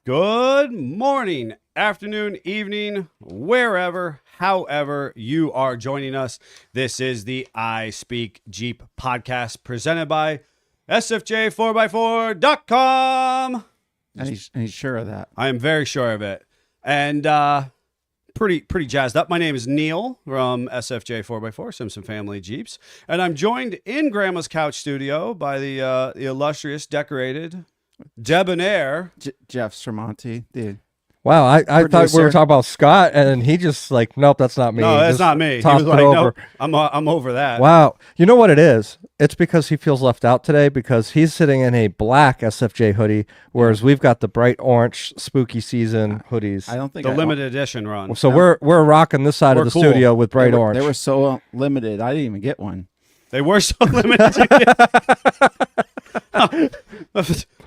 Good morning, afternoon, evening, wherever, however you are joining us. This is the I Speak Jeep podcast presented by SFJ4x4.com. And he's sure of that. I am very sure of it. And pretty jazzed up. My name is Neil from SFJ4x4, Simpson Family Jeeps. And I'm joined in Grandma's Couch Studio by the illustrious, decorated, debonair Jeff Sermonti, dude. Wow, I thought we were talking about Scott, and he just like, nope, that's not me. No, that's not me. He was like, no, I'm over that. Wow. You know what it is? It's because he feels left out today because he's sitting in a black SFJ hoodie, whereas we've got the bright orange spooky season hoodies. I don't think the limited edition run. So we're rocking this side of the studio with bright orange. They were so limited, I didn't even get one. They were so limited.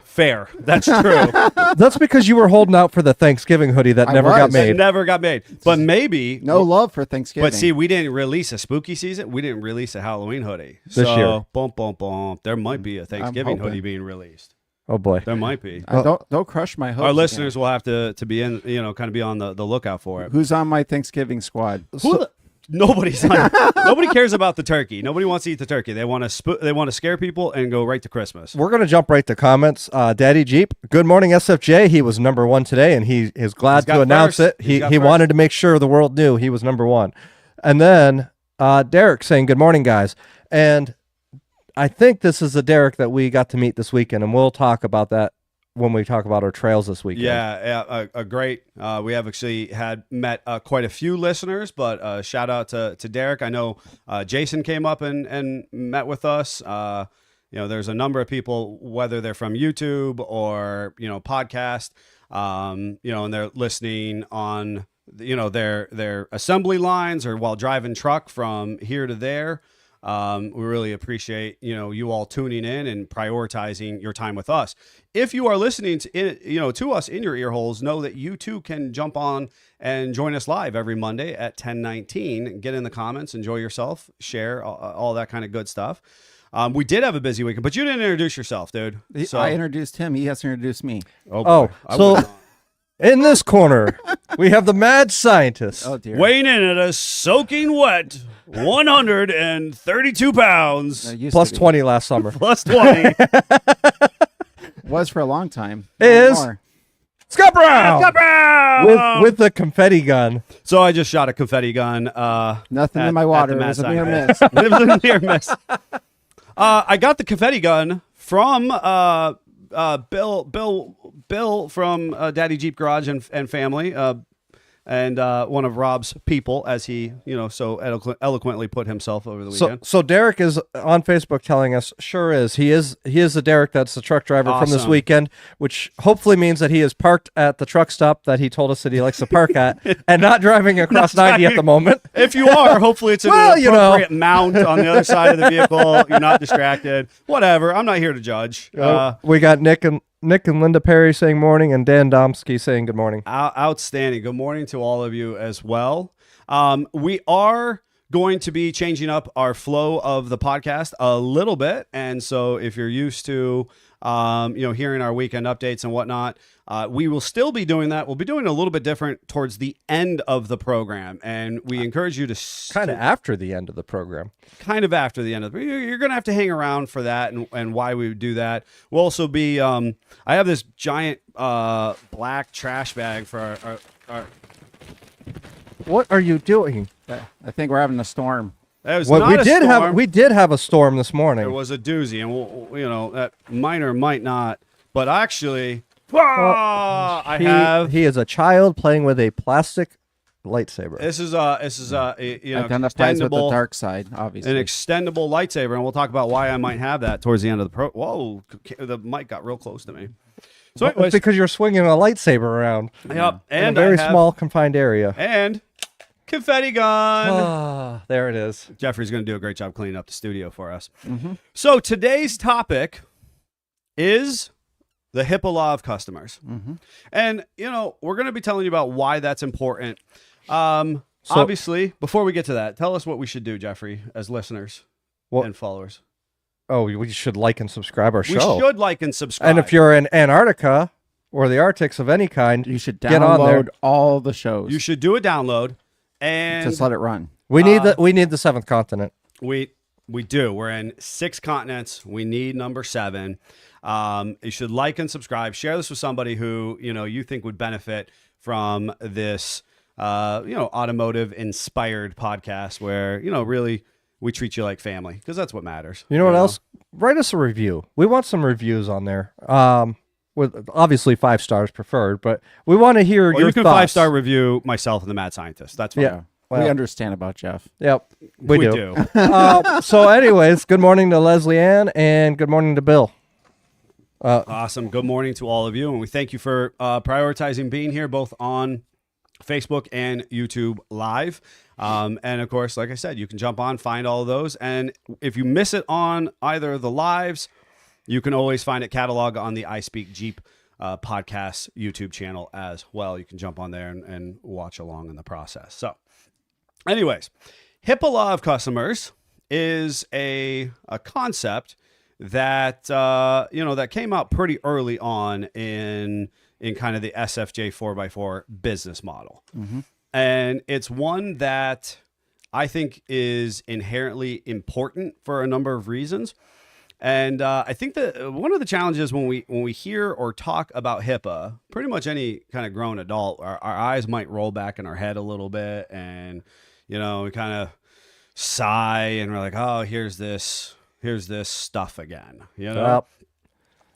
Fair. That's true. That's because you were holding out for the Thanksgiving hoodie that never got made. It never got made. But maybe. No love for Thanksgiving. But see, we didn't release a spooky season. We didn't release a Halloween hoodie. This year. Boom, boom, boom. There might be a Thanksgiving hoodie being released. Oh, boy. There might be. Don't crush my hopes. Our listeners will have to be in, kind of be on the lookout for it. Who's on my Thanksgiving squad? Nobody cares about the turkey. Nobody wants to eat the turkey. They want to scare people and go right to Christmas. We're going to jump right to comments. Daddy Jeep, good morning, SFJ. He was number one today, and he is glad to announce it. He wanted to make sure the world knew he was number one. And then Derek saying, good morning, guys. And I think this is the Derek that we got to meet this weekend, and we'll talk about that when we talk about our trails this weekend. Yeah, a great. We have actually met quite a few listeners, but shout out to Derek. I know Jason came up and met with us. There's a number of people, whether they're from YouTube or podcast, and they're listening on their assembly lines or while driving truck from here to there. We really appreciate, you all tuning in and prioritizing your time with us. If you are listening to us in your ear holes, know that you too can jump on and join us live every Monday at 10:19. Get in the comments, enjoy yourself, share all that kind of good stuff. We did have a busy weekend, but you didn't introduce yourself, dude. So, I introduced him. He has to introduce me. So in this corner, we have the mad scientist. Oh, dear. Weighing in at a soaking wet 132 pounds. Plus 20 last summer. Plus 20. Was for a long time. Is Scott Brown. Scott Brown! With the confetti gun. So I just shot a confetti gun. Nothing in my water. It was a mere miss. It was a mere miss. I got the confetti gun from Bill from Daddy Jeep Garage and family, and one of Rob's people, as he so eloquently put himself over the weekend. So Derek is on Facebook telling us, sure is. He is the Derek that's the truck driver from this weekend, which hopefully means that he is parked at the truck stop that he told us that he likes to park at, and not driving across 90 at the moment. If you are, hopefully it's an appropriate mount on the other side of the vehicle. You're not distracted. Whatever. I'm not here to judge. We got Nick and Linda Perry saying morning, and Dan Domsky saying good morning. Outstanding. Good morning to all of you as well. We are going to be changing up our flow of the podcast a little bit. And so if you're used to, hearing our weekend updates and whatnot, we will still be doing that. We'll be doing it a little bit different towards the end of the program. And we encourage you to kind of after the end of the program. Kind of after the end of the you're going to have to hang around for that and why we would do that. We'll also be, I have this giant black trash bag for our What are you doing? I think we're having a storm. We did have a storm this morning. There was a doozy, and that might or might not. But actually, he is a child playing with a plastic lightsaber. This is identifies with the dark side, obviously. An extendable lightsaber, and we'll talk about why I might have that towards the end of the Whoa, the mic got real close to me. So anyways, because you're swinging a lightsaber around. Yep, and in a very small confined area. And confetti gun. There it is. Jeffrey's going to do a great job cleaning up the studio for us. Mm-hmm. So today's topic is the HIPAA law of customers. Mm-hmm. And, we're going to be telling you about why that's important. Obviously, before we get to that, tell us what we should do, Jeffrey, as listeners and followers. Oh, we should like and subscribe our show. We should like and subscribe. And if you're in Antarctica, or the Arctics of any kind, you should get on there. download all the shows. You should do a download and just let it run. We need the seventh continent. We do. We're in 6 continents. We need number 7. You should like and subscribe. Share this with somebody who you think would benefit from this automotive inspired podcast where really we treat you like family, because that's what matters. You know what else? Write us a review. We want some reviews on there. With obviously 5 stars preferred, but we want to hear your you can thoughts. 5-star review myself and the Mad Scientist. That's fine. Yeah. Well, we understand about Jeff. Yep, we do. So anyways, good morning to Leslie Ann and good morning to Bill. Awesome. Good morning to all of you, and we thank you for prioritizing being here both on Facebook and YouTube Live. And of course, like I said, you can jump on, find all of those. And if you miss it on either of the lives, you can always find it catalog on the I Speak Jeep podcast YouTube channel as well. You can jump on there and watch along in the process. So anyways, HIPAA law of customers is a concept that, that came out pretty early on in kind of the SFJ 4x4 business model. Mm-hmm. And it's one that I think is inherently important for a number of reasons. And I think that one of the challenges when we hear or talk about HIPAA, pretty much any kind of grown adult, our eyes might roll back in our head a little bit, and we kind of sigh, and we're like, oh, here's this stuff again, Well,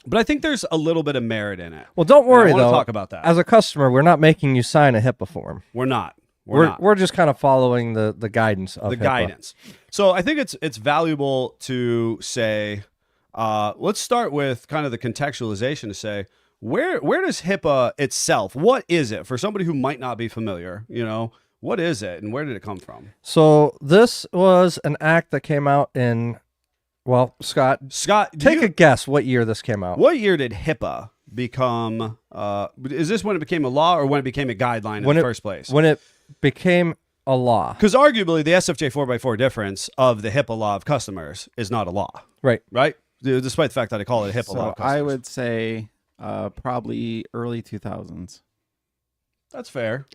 but I think there's a little bit of merit in it. Well, don't worry, I want though. to talk about that. As a customer, we're not making you sign a HIPAA form. We're not. We're just kind of following the guidance of the HIPAA. guidance. So I think it's valuable to say, let's start with kind of the contextualization to say, where does HIPAA itself, what is it for somebody who might not be familiar, what is it and where did it come from? So this was an act that came out in, well, Scott, take a guess what year this came out. What year did HIPAA become, is this when it became a law or when it became a guideline in the first place? When it became a law. Because arguably the SFJ 4x4 difference of the HIPAA law of customers is not a law. Right. Despite the fact that I call it a HIPAA law of customers. I would say probably early 2000s. That's fair.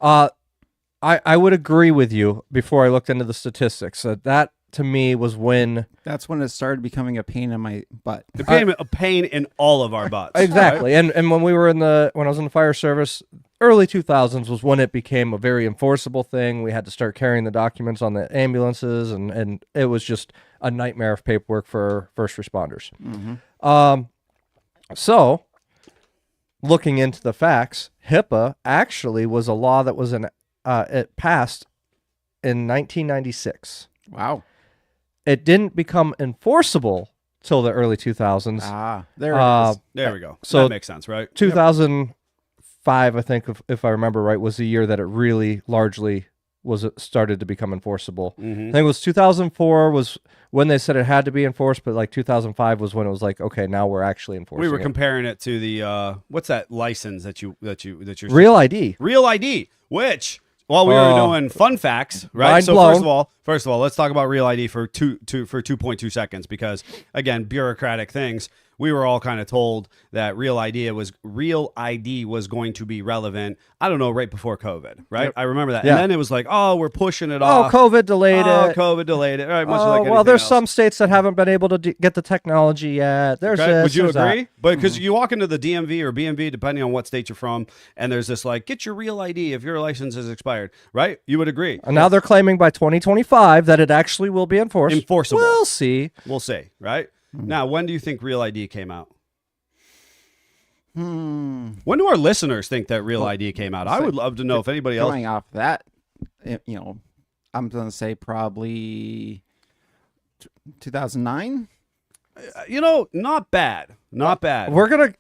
I would agree with you before I looked into the statistics. That to me was when... That's when it started becoming a pain in my butt. It became a pain in all of our butts. Exactly. Right? And when we were when I was in the fire service, early 2000s was when it became a very enforceable thing. We had to start carrying the documents on the ambulances, and it was just a nightmare of paperwork for first responders. Mm-hmm. So, looking into the facts, HIPAA actually was a law that was it passed in 1996. Wow. It didn't become enforceable till the early 2000s. There it is. There we go. So that makes sense, right? 2005, I think, if I remember right, was the year that it really largely started to become enforceable. Mm-hmm. I think it was 2004 was when they said it had to be enforced, but like 2005 was when it was like, okay, now we're actually enforcing it. We were comparing it to the what's that license that you're Real ID. Real ID, which while we were doing fun facts, right? Mind So blown. first of all, let's talk about Real ID for 2.2 seconds, because again, bureaucratic things. We were all kind of told that Real ID was going to be relevant. I don't know, right before COVID, right? Yep. I remember that. Yeah. And then it was like, oh, we're pushing it off. COVID delayed it. COVID delayed it. All right, much like well, there's else. some states that haven't been able to get the technology yet. There's this, Would you there's agree? That. But because you walk into the DMV or BMV, depending on what state you're from, and there's this like, get your Real ID if your license is expired, right? You would agree. And now they're claiming by 2025 that it actually will be enforceable. We'll see, right? Mm-hmm. Now, when do you think Real ID came out? When do our listeners think that Real ID came out? I would love to know if anybody else. Going off that, I'm going to say probably 2009. Not bad. Not bad.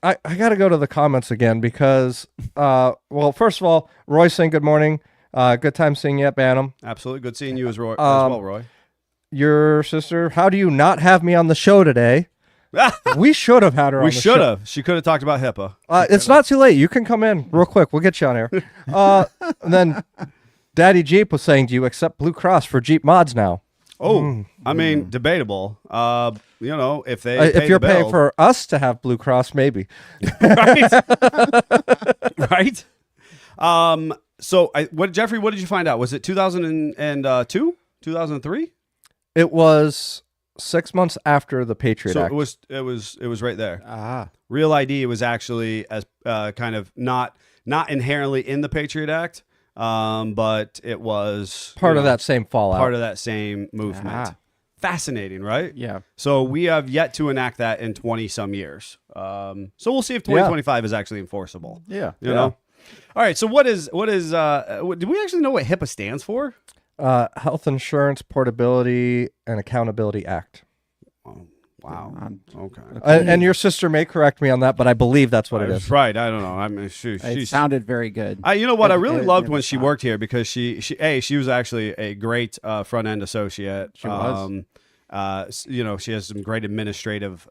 I got to go to the comments again because, well, first of all, Roy saying good morning. Good time seeing you at Bantam. Absolutely. Good seeing you as well, Roy. Your sister, how do you not have me on the show today? We should have had her on the show. We should have. She could have talked about HIPAA. It's not too late. You can come in real quick. We'll get you on air. And then Daddy Jeep was saying, do you accept Blue Cross for Jeep mods now? I mean, debatable. You know, if they if you're paying bill, for us to have Blue Cross, maybe. right, right. So, Jeffrey? What did you find out? Was it 2002, 2003? It was 6 months after the Patriot So Act. it was right there. Ah. Real ID was actually as kind of not inherently in the Patriot Act, but it was part of that same fallout. part of that same movement. Ah. Fascinating, right? Yeah. So we have yet to enact that in 20 some years. So we'll see if 2025 is actually enforceable. Yeah. You know. All right. So what is do we actually know what HIPAA stands for? Health Insurance Portability and Accountability Act. Oh, wow. Okay. And your sister may correct me on that, but I believe that's what it is. Right. I don't know. I mean, It sounded very good. You know what? I really loved when she worked here because she was actually a great front end associate. She was. You know, she has some great administrative,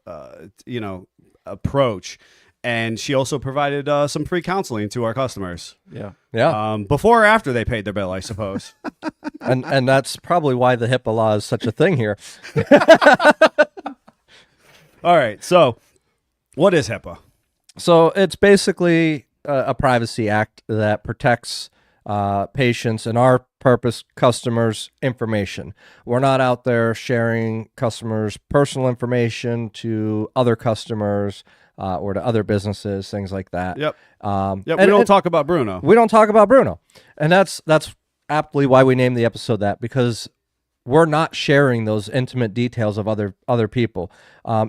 approach, and she also provided some free counseling to our customers. Yeah. Yeah. Before or after they paid their bill, I suppose. and that's probably why the HIPAA law is such a thing here. All right. So, what is HIPAA? So it's basically a privacy act that protects patients and our purpose customers' information. We're not out there sharing customers' personal information to other customers or to other businesses, things like that. Yep. And We don't talk about Bruno. We don't talk about Bruno, and that's aptly why we named the episode that, because we're not sharing those intimate details of other people.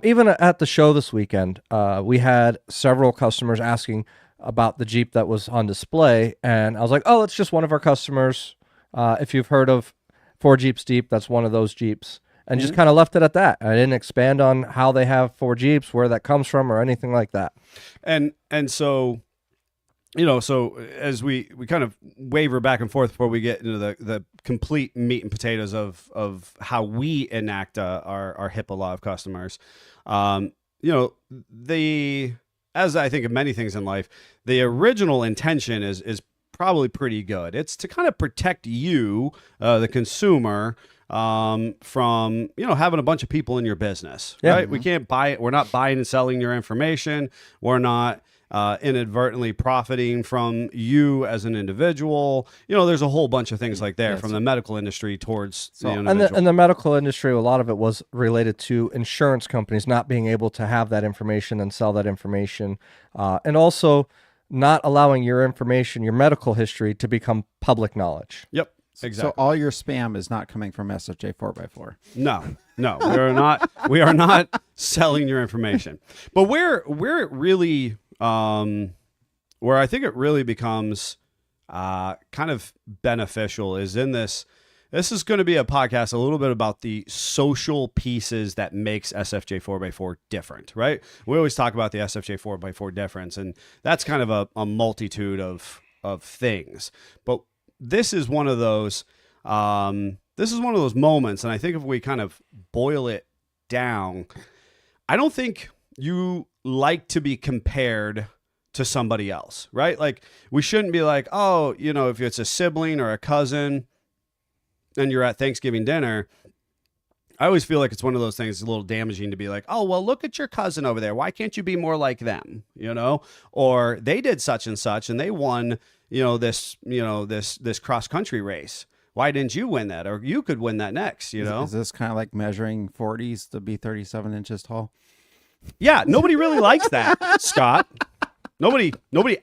Even at the show this weekend, we had several customers asking about the Jeep that was on display, and I was like, "Oh, it's just one of our customers. If you've heard of 4 Jeeps Deep, that's one of those Jeeps." And just kind of left it at that. I didn't expand on how they have 4 Jeeps, where that comes from, or anything like that. And so, you know, so as we kind of waver back and forth before we get into the complete meat and potatoes of how we enact our HIPAA law of customers, as I think of many things in life, the original intention is probably pretty good. It's to kind of protect you, the consumer, from having a bunch of people in your business, right? We can't buy it. We're not buying and selling your information. We're not inadvertently profiting from you as an individual. There's a whole bunch of things like there, from the medical industry towards the individual. And the medical industry, a lot of it was related to insurance companies not being able to have that information and sell that information, and also not allowing your information, your medical history, to become public knowledge. Yep. Exactly. So all your spam is not coming from SFJ 4x4. No, we are not selling your information. But where it really, where I think it really becomes kind of beneficial is in this. This is going to be a podcast a little bit about the social pieces that makes SFJ 4x4 different, right? We always talk about the SFJ 4x4 difference, and that's kind of a multitude of things. But this is one of those. This is one of those moments, and I think if we kind of boil it down, I don't think you like to be compared to somebody else, right? Like, we shouldn't be like, oh, if it's a sibling or a cousin, and you're at Thanksgiving dinner. I always feel like it's one of those things, a little damaging to be like, oh, well, look at your cousin over there. Why can't you be more like them? Or they did such and such, and they won. This cross country race. Why didn't you win that? Or you could win that next, Is this kind of like measuring 40s to be 37 inches tall? Yeah, nobody really likes that, Scott. Nobody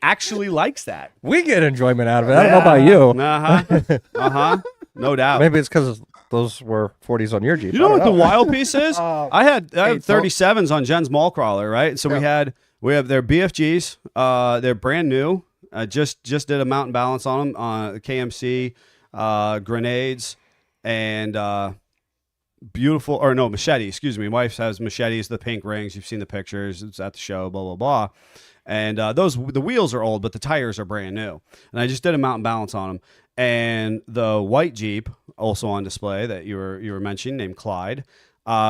actually likes that. We get enjoyment out of it. I don't know about you. No doubt. Maybe it's because those were 40s on your Jeep. You know what the wild piece is? I had 37s on Jen's Mall Crawler, right? So we have their BFGs. They're brand new. Just did a mountain balance on them on KMC, grenades, and beautiful, or no, machete. Excuse me. My wife has machetes, the pink rings. You've seen the pictures. It's at the show. Blah blah blah. And the wheels are old, but the tires are brand new. And I just did a mountain balance on them. And the white Jeep, also on display that you were mentioning, named Clyde.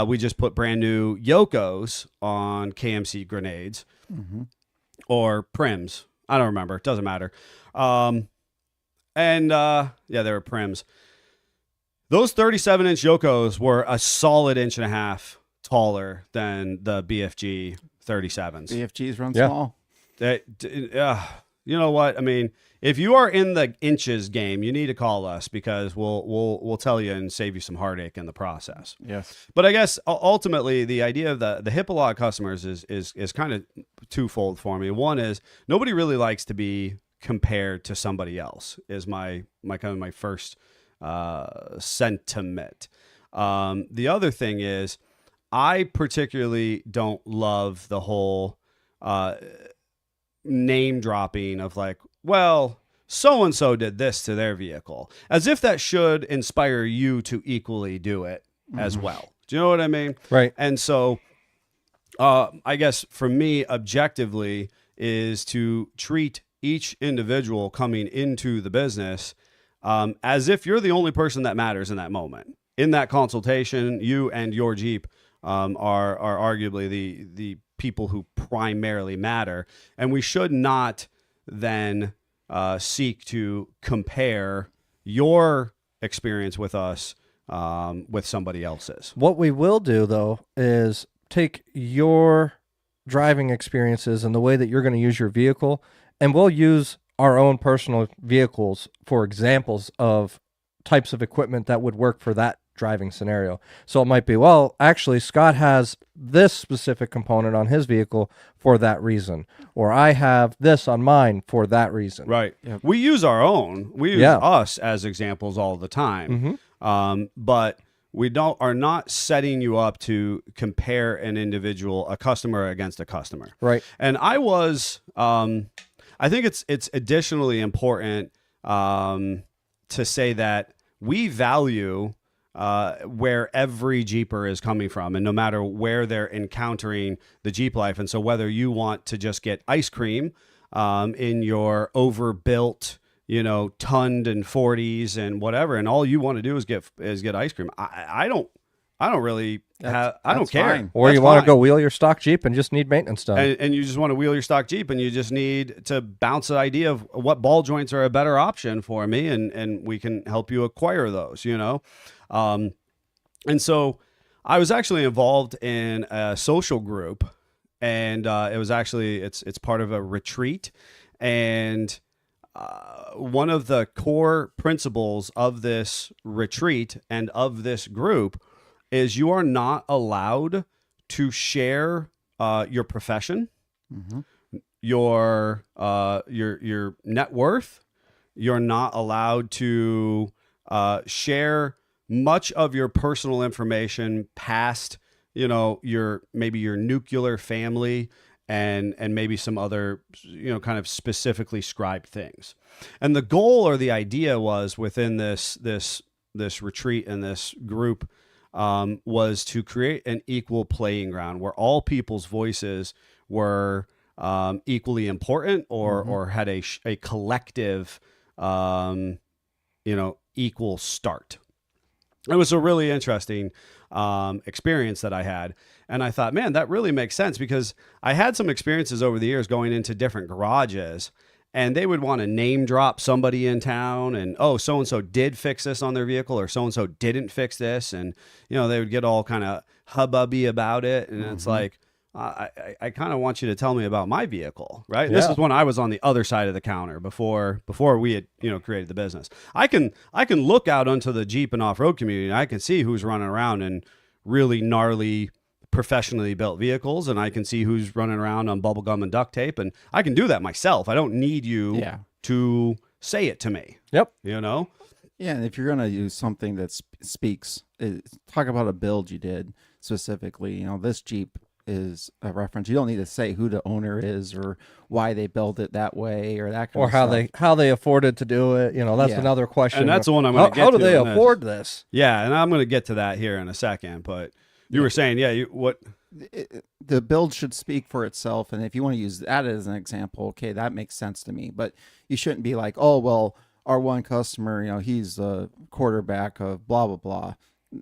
We just put brand new Yokos on KMC grenades, or Prims. I don't remember. It doesn't matter. They were Prims. Those 37-inch Yokos were a solid inch and a half taller than the BFG 37s. BFGs run small. You know what? I mean, if you are in the inches game, you need to call us because we'll tell you and save you some heartache in the process. Yes. But I guess ultimately the idea of the HIPAA customers is kind of twofold for me. One is nobody really likes to be compared to somebody else. Is my first sentiment. The other thing is I particularly don't love the whole name dropping of like, well, so-and-so did this to their vehicle, as if that should inspire you to equally do it as well. Do you know what I mean? Right. And so I guess for me, objectively, is to treat each individual coming into the business as if you're the only person that matters in that moment. In that consultation, you and your Jeep are arguably the people who primarily matter. And we should not then seek to compare your experience with us with somebody else's. What we will do, though, is take your driving experiences and the way that you're going to use your vehicle, and we'll use our own personal vehicles for examples of types of equipment that would work for that driving scenario. So it might be, well, actually, Scott has this specific component on his vehicle for that reason, or I have this on mine for that reason. Right. Yep. We use our own. We use us as examples all the time. But we are not setting you up to compare an individual, a customer against a customer. Right. And I think it's additionally important to say that we value where every Jeeper is coming from, and no matter where they're encountering the Jeep life. And so whether you want to just get ice cream in your overbuilt, tonned and 40s and whatever, and all you want to do is get ice cream, I don't really I don't care. Fine. Or you want to go wheel your stock Jeep and just need maintenance done. And you just want to wheel your stock Jeep and you just need to bounce the idea of what ball joints are a better option for me, and we can help you acquire those, And so I was actually involved in a social group, and it was actually, it's part of a retreat. And one of the core principles of this retreat and of this group is you are not allowed to share your profession, your net worth. You're not allowed to share much of your personal information past, your nuclear family and maybe some other, kind of specifically scribed things. And the goal or the idea was within this retreat and this group was to create an equal playing ground where all people's voices were equally important or had a collective, equal start. It was a really interesting experience that I had. And I thought, man, that really makes sense, because I had some experiences over the years going into different garages, and they would want to name drop somebody in town and, oh, so-and-so did fix this on their vehicle, or so-and-so didn't fix this. And, they would get all kind of hubbubby about it. And it's like, I kind of want you to tell me about my vehicle, right? Yeah. This is when I was on the other side of the counter before we had, created the business. I can look out onto the Jeep and off-road community, and I can see who's running around in really gnarly, professionally built vehicles, and I can see who's running around on bubble gum and duct tape, and I can do that myself. I don't need you to say it to me. Yep. Yeah, and if you're going to use something that speaks, talk about a build you did specifically. This Jeep is a reference. You don't need to say who the owner is or why they built it that way or that kind of stuff. Or how they afforded to do it. That's another question. And that's the one I'm going to get to. How do they afford this? Yeah, and I'm going to get to that here in a second, but you were saying, the build should speak for itself, and if you want to use that as an example, okay, that makes sense to me. But you shouldn't be like, oh, well, our one customer, he's the quarterback of blah blah blah.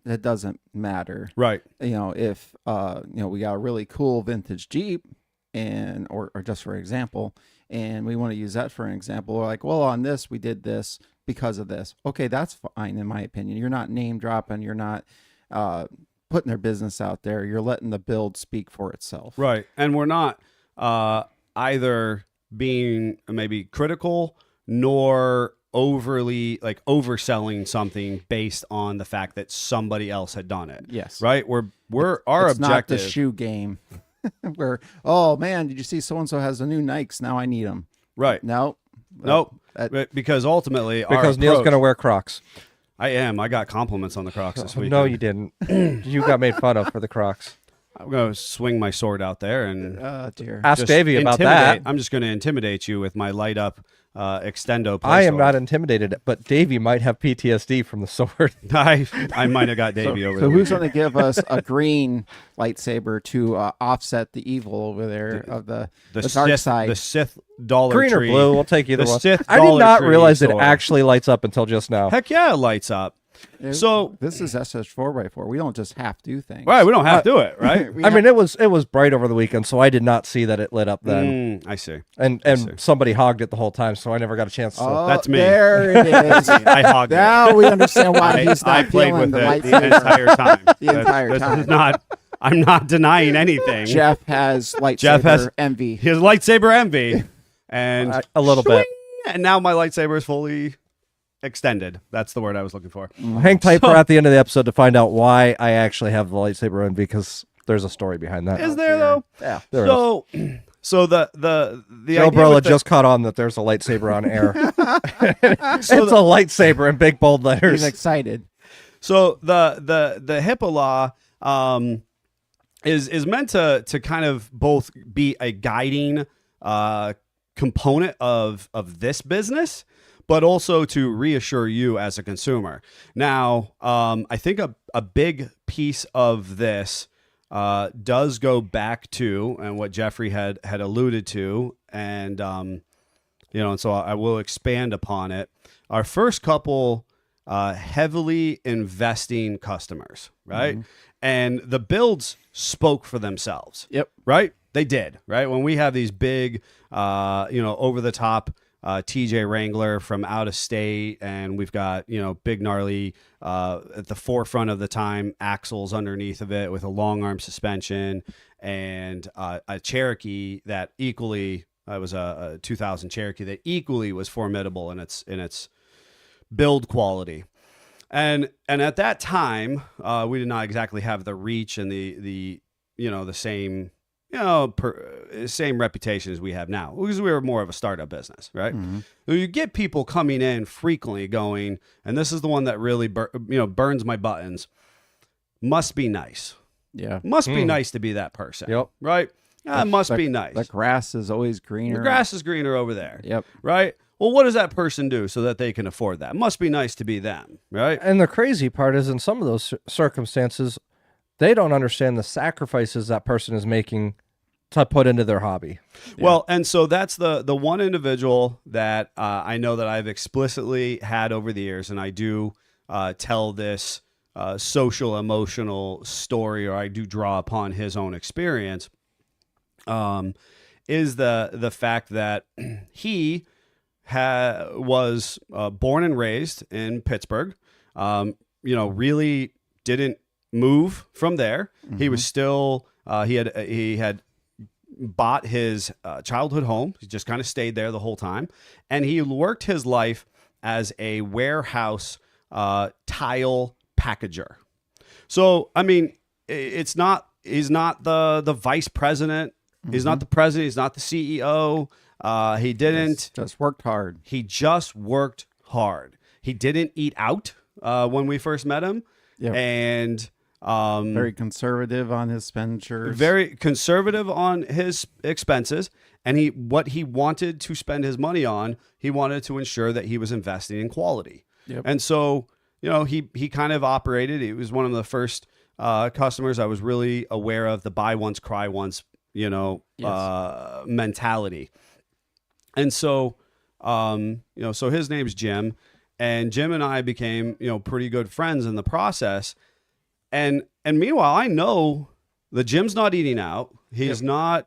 It doesn't matter, right? If we got a really cool vintage Jeep, or just for example, and we want to use that for an example. We're like, well, on this we did this because of this. Okay, that's fine in my opinion. You're not name dropping. You're not putting their business out there. You're letting the build speak for itself. Right, and we're not either being maybe critical nor overly like overselling something based on the fact that somebody else had done it. Yes. Right? Our objective. Not the shoe game where, oh man, did you see so-and-so has the new Nikes? Now I need them. Right. Nope. Because ultimately Neil's going to wear Crocs. I am. I got compliments on the Crocs this week. No, you didn't. You got made fun of for the Crocs. I'm going to swing my sword out there and ask Davey about that. I'm just going to intimidate you with my light up extendo. I am not intimidated, but Davey might have PTSD from the sword. I might have got Davey over there. So who's going to give us a green lightsaber to offset the evil over there of the dark side? The Sith dollar green tree. Or blue, we'll take either one. Sith I did not realize sword. it actually lights up until just now. Heck yeah, it lights up. So this is SS4x4. We don't just have to do things. Right, we don't have to do it, right? I mean, it was bright over the weekend, so I did not see that it lit up then. I see. And somebody hogged it the whole time, so I never got a chance to. Oh, that's me. There it is. I hogged now it. we understand why he's not I played feeling with the it lightsaber. the entire time. The entire This time. is not. I'm not denying anything. Jeff has lightsaber Jeff has envy. His lightsaber envy, and a little bit. And now my lightsaber is fully extended. That's the word I was looking for. Hang tight for at the end of the episode to find out why I actually have the lightsaber in, because there's a story behind that. Is there though? Yeah, there is. So the Joe idea Burla with just caught on that there's a lightsaber on air. It's a lightsaber in big bold letters. He's excited. So the HIPAA law is meant to kind of both be a guiding component of this business, but also to reassure you as a consumer. Now, I think a big piece of this does go back to, and what Jeffrey had alluded to, and and so I will expand upon it. Our first couple heavily investing customers, right? Mm-hmm. And the builds spoke for themselves. Yep. Right? They did, right? When we have these big, over the top TJ Wrangler from out of state, and we've got, big gnarly at the forefront of the time axles underneath of it with a long arm suspension, and a Cherokee that equally was a 2000 Cherokee that equally was formidable in its build quality. And at that time, we did not exactly have the reach and the same same reputation as we have now, because we were more of a startup business, right? Mm-hmm. So you get people coming in frequently going, and this is the one that really burns my buttons. Must be nice. Yeah, must be nice to be that person. Yep. Right. Must be nice. The grass is always greener. The grass is greener over there. Yep. Right. Well, what does that person do so that they can afford that? Must be nice to be them, right? And the crazy part is, in some of those circumstances, they don't understand the sacrifices that person is making to put into their hobby. Yeah. Well, and so that's the one individual that I know that I've explicitly had over the years, and I do tell this social emotional story, or I do draw upon his own experience, is the fact that he was born and raised in Pittsburgh, really didn't move from there. Mm-hmm. He was still, he had bought his childhood home. He just kind of stayed there the whole time. And he worked his life as a warehouse tile packager. So, I mean, he's not the vice president. Mm-hmm. He's not the president. He's not the CEO. He didn't just worked hard. He just worked hard. He didn't eat out when we first met him. Yep. And very conservative on his expenditures. Very conservative on his expenses. And what he wanted to spend his money on, he wanted to ensure that he was investing in quality. Yep. And so, he kind of operated. He was one of the first customers I was really aware of the buy once, cry once, mentality. And so, so his name's Jim, and Jim and I became, pretty good friends in the process. And meanwhile, I know that Jim's not eating out. He's not,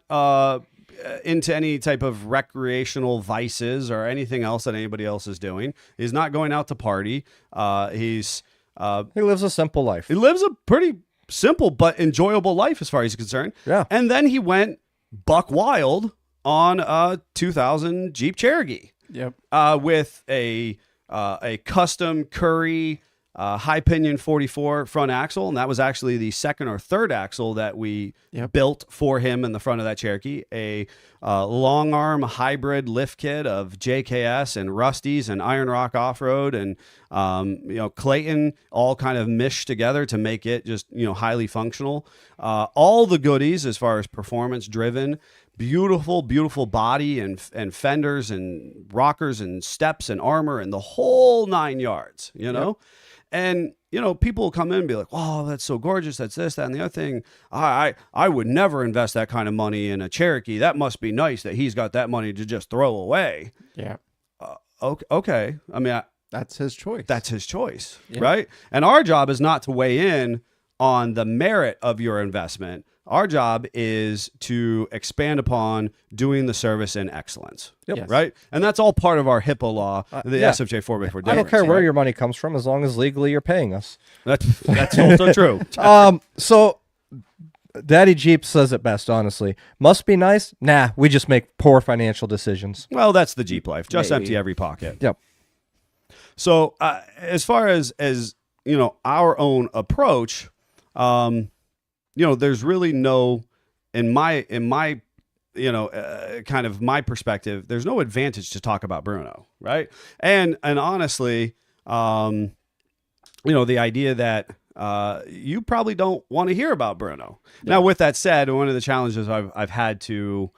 into any type of recreational vices or anything else that anybody else is doing. He's not going out to party. He lives a simple life. He lives a pretty simple but enjoyable life as far as he's concerned. Yeah. And then he went buck wild on a 2000 Jeep Cherokee. Yep. With a custom Curry high pinion 44 front axle, and that was actually the second or third axle that we built for him in the front of that Cherokee. A long arm hybrid lift kit of JKS and Rusty's and Iron Rock Off Road and Clayton, all kind of meshed together to make it just highly functional. All the goodies as far as performance driven. Beautiful, beautiful body and fenders and rockers and steps and armor and the whole 9 yards, And, people will come in and be like, oh, that's so gorgeous. That's this, that, and the other thing. I would never invest that kind of money in a Cherokee. That must be nice that he's got that money to just throw away. Yeah. Okay. I mean, that's his choice. That's his choice, right? And our job is not to weigh in on the merit of your investment. Our job is to expand upon doing the service in excellence, right? And that's all part of our HIPAA law, the SFJ 4x4. I don't care where your money comes from as long as legally you're paying us. That's also true. So Daddy Jeep says it best, honestly. Must be nice? Nah, we just make poor financial decisions. Well, that's the Jeep life. Just empty every pocket. Yep. So as far as our own approach, there's really no, in my kind of my perspective, there's no advantage to talk about Bruno, right? And honestly, the idea that you probably don't want to hear about Bruno. Yeah. Now, with that said, one of the challenges I've had to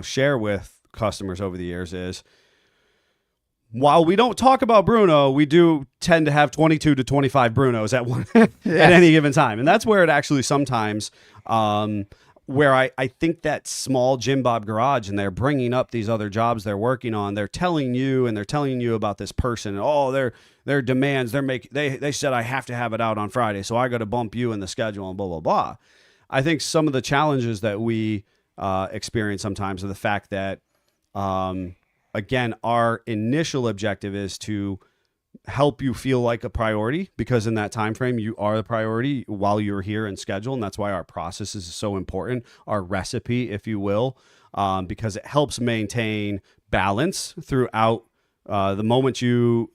share with customers over the years is, while we don't talk about Bruno, we do tend to have 22 to 25 Brunos at any given time. And that's where it actually sometimes, where I think that small Jim Bob garage and they're bringing up these other jobs they're working on, they're telling you about this person. And, their demands, they said I have to have it out on Friday, so I got to bump you in the schedule and blah, blah, blah. I think some of the challenges that we experience sometimes are the fact that, again, our initial objective is to help you feel like a priority, because in that time frame you are the priority while you're here in schedule, and that's why our process is so important, our recipe, if you will, because it helps maintain balance throughout the moment you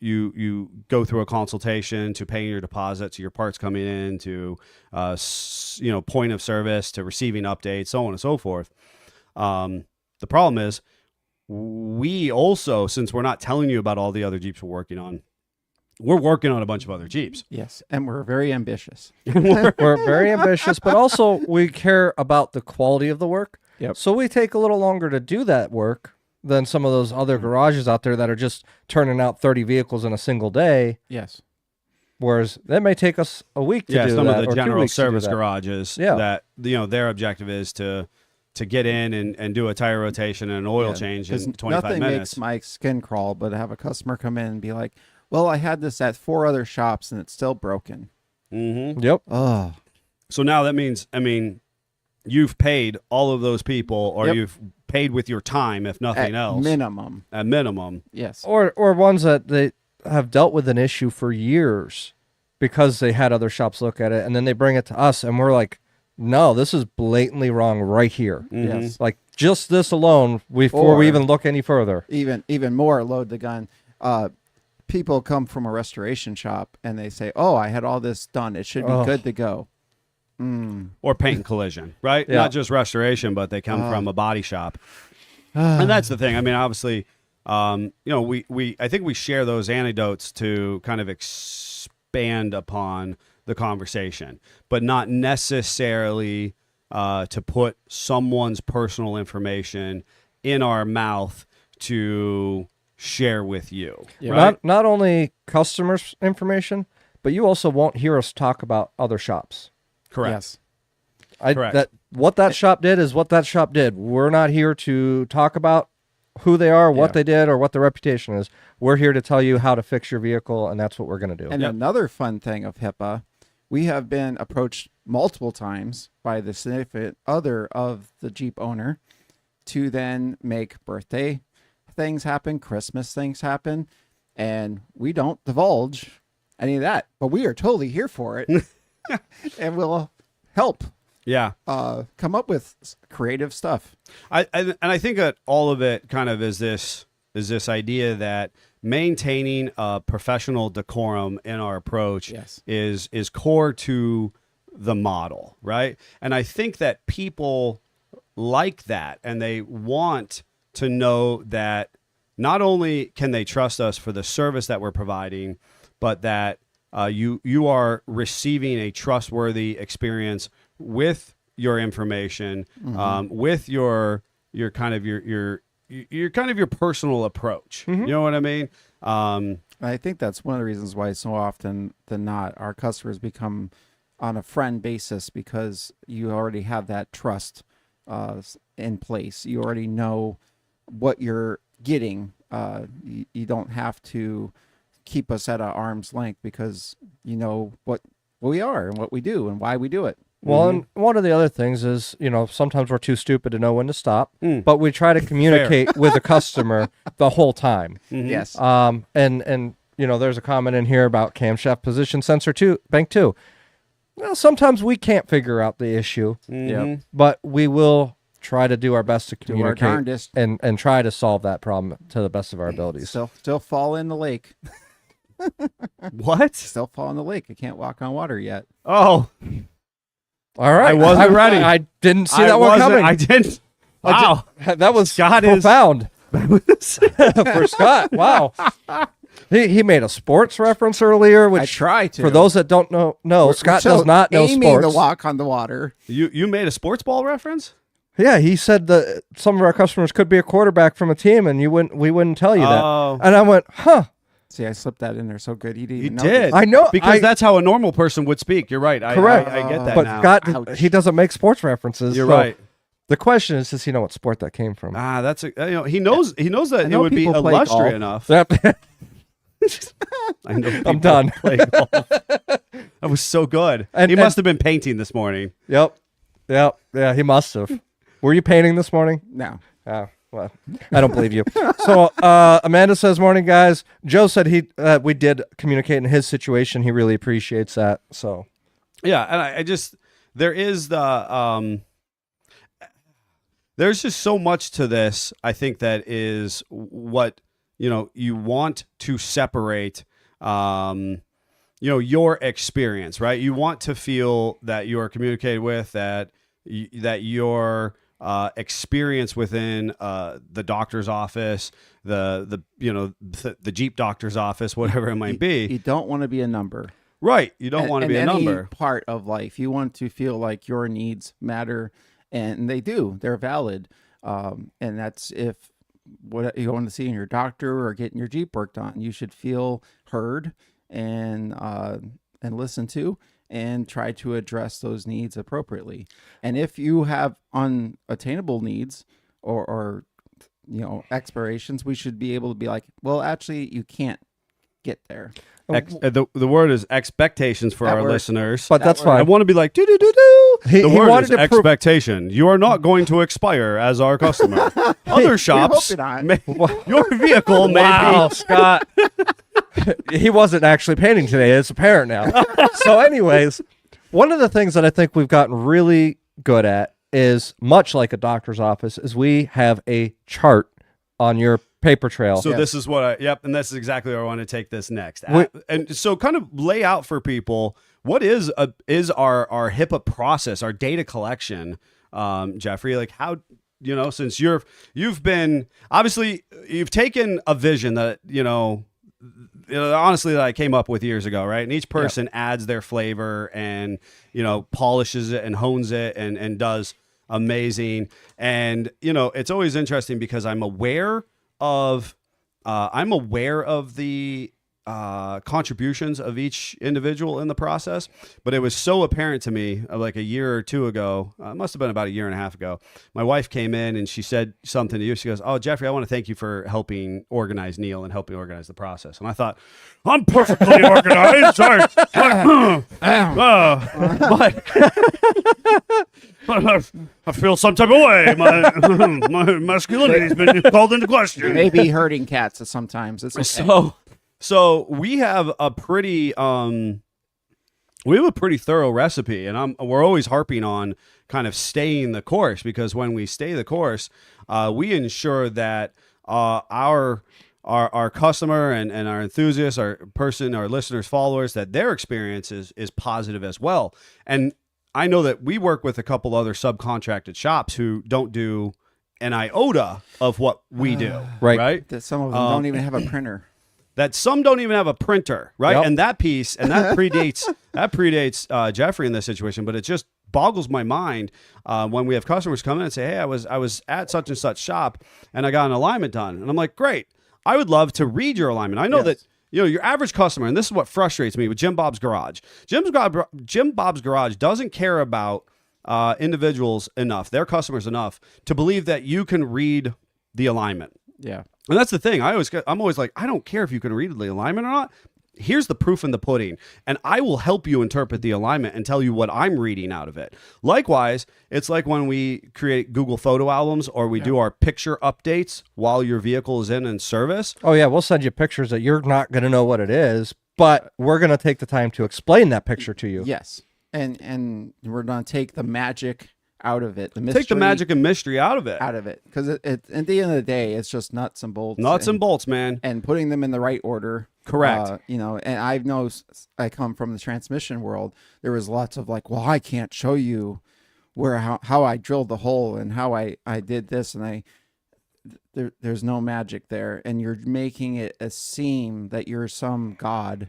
go through a consultation, to paying your deposit, to your parts coming in, to point of service, to receiving updates, so on and so forth. The problem is, we also, since we're not telling you about all the other Jeeps we're working on a bunch of other Jeeps. Yes, and we're very ambitious. We're very ambitious, but also we care about the quality of the work. Yep. So we take a little longer to do that work than some of those other garages out there that are just turning out 30 vehicles in a single day. Yes. Whereas that may take us a week to do that. Yeah, some of the or general service garages that their objective is to get in and do a tire rotation and an oil change in 25 nothing minutes. Makes my skin crawl, but have a customer come in and be like, well, I had this at 4 other shops and it's still broken. Mm-hmm. Yep. Oh. So now that means, you've paid all of those people, or you've paid with your time, if nothing else. At minimum. Yes. Or ones that they have dealt with an issue for years because they had other shops look at it, and then they bring it to us, and we're like, no, this is blatantly wrong right here. Mm-hmm. Yes. Like just this alone before we even look any further. Even more, load the gun. People come from a restoration shop and they say, oh, I had all this done. It should be good to go. Or paint and collision, right? Yeah. Not just restoration, but they come from a body shop. And that's the thing. Obviously, I think we share those anecdotes to kind of expand upon the conversation, but not necessarily to put someone's personal information in our mouth to share with you. Yeah. Right? Not only customers' information, but you also won't hear us talk about other shops. Correct. Yes. Correct. What that shop did is what that shop did. We're not here to talk about who they are, what they did, or what their reputation is. We're here to tell you how to fix your vehicle, and that's what we're going to do. And another fun thing of HIPAA, we have been approached multiple times by the significant other of the Jeep owner to then make birthday things happen, Christmas things happen, and we don't divulge any of that, but we are totally here for it, and we'll help. Yeah. Come up with creative stuff. I think that all of it kind of is this idea that maintaining a professional decorum in our approach is core to the model, right? And I think that people like that, and they want to know that not only can they trust us for the service that we're providing, but that you are receiving a trustworthy experience with your information, with your kind of your personal approach. You know what I mean? I think that's one of the reasons why so often than not our customers become on a friend basis, because you already have that trust in place. You already know what you're getting. You don't have to keep us at an arm's length, because you know what we are and what we do and why we do it. Well, and one of the other things is, sometimes we're too stupid to know when to stop, but we try to communicate with the customer the whole time. Yes. And there's a comment in here about camshaft position sensor bank 2. Well, sometimes we can't figure out the issue, but we will try to do our best to communicate and try to solve that problem to the best of our abilities. Still fall in the lake. What? Still fall in the lake. I can't walk on water yet. Oh. All right. I wasn't ready. I didn't see that one coming. I didn't. Wow. That was Scott profound. For Scott. Wow. He made a sports reference earlier, which I try to. For those that don't know, Scott does not know aiming sports. the walk on the water. You made a sports ball reference? Yeah, he said that some of our customers could be a quarterback from a team, and we wouldn't tell you that. And I went, huh. See, I slipped that in there so good. He didn't even know. Did. I know. Because that's how a normal person would speak. You're right. Correct. I get that but now. Scott, he doesn't make sports references. You're right. The question is, does he know what sport that came from? That's he knows that it would be illustrious enough. Yep. I know I'm done. Play golf. That was so good. And he must have been painting this morning. Yep. Yeah, he must have. Were you painting this morning? No. Oh, well, I don't believe you. So Amanda says, morning, guys. Joe said we did communicate in his situation. He really appreciates that. So, yeah, and I just, there is there's just so much to this, I think, that is what, you want to separate, your experience, right? You want to feel that you are communicated with, that your experience within the doctor's office, the Jeep doctor's office, whatever it might be. You don't want to be a number. Right. You don't want to be a number. Any part of life, you want to feel like your needs matter, and they do. They're valid. And that's if what you want to see in your doctor or getting your Jeep worked on, you should feel heard and listened to, and try to address those needs appropriately. And if you have unattainable needs or expirations, we should be able to be like, well, actually, you can't get there. The word is expectations for our listeners. But that's fine. I want to be like, do-do-do-do. The word is expectation. You are not going to expire as our customer. Other shops, your vehicle may be. Scott. He wasn't actually painting today. It's apparent now. So anyways, one of the things that I think we've gotten really good at is, much like a doctor's office, is we have a chart on your paper trail. So this is what and this is exactly where I want to take this next. And so kind of lay out for people, what is our HIPAA process, our data collection, Jeffrey, like how, since you've been, obviously you've taken a vision that, honestly, that I came up with years ago, right? And each person adds their flavor and, polishes it and hones it and does amazing. And, it's always interesting because I'm aware of the contributions of each individual in the process, but it was so apparent to me like a year or two ago, it must have been about a year and a half ago, my wife came in and she said something to you. She goes, "Oh, Jeffrey, I want to thank you for helping organize Neil and helping organize the process." And I thought, I'm perfectly organized. Sorry. But I feel some type of way. My masculinity's been called into question. Maybe hurting cats sometimes. It's okay. So we have a pretty thorough recipe, and we're always harping on kind of staying the course, because when we stay the course, we ensure that our customer and our enthusiasts, our listeners, followers, that their experience is positive as well. And I know that we work with a couple other subcontracted shops who don't do an iota of what we do. Right? That some of them don't even have a printer. That some don't even have a printer, right? Yep. And that predates Jeffrey in this situation, but it just boggles my mind when we have customers come in and say, "Hey, I was at such and such shop and I got an alignment done," and I'm like, "Great, I would love to read your alignment." I know that your average customer, and this is what frustrates me with Jim Bob's Garage. Jim Bob's Garage doesn't care about individuals enough, their customers enough, to believe that you can read the alignment. Yeah. And that's the thing. I'm always like, I don't care if you can read the alignment or not. Here's the proof in the pudding, and I will help you interpret the alignment and tell you what I'm reading out of it. Likewise, it's like when we create Google photo albums or we do our picture updates while your vehicle is in service. Oh yeah, we'll send you pictures that you're not going to know what it is, but we're going to take the time to explain that picture to you. Yes. And we're going to take the magic out of it. The mystery, take the magic and mystery out of it. Because at the end of the day, it's just nuts and bolts. Nuts and bolts, man. And putting them in the right order. Correct. And I come from the transmission world. There was lots of like, well, I can't show you how I drilled the hole and how I did this, and there's no magic there, and you're making it seem that you're some god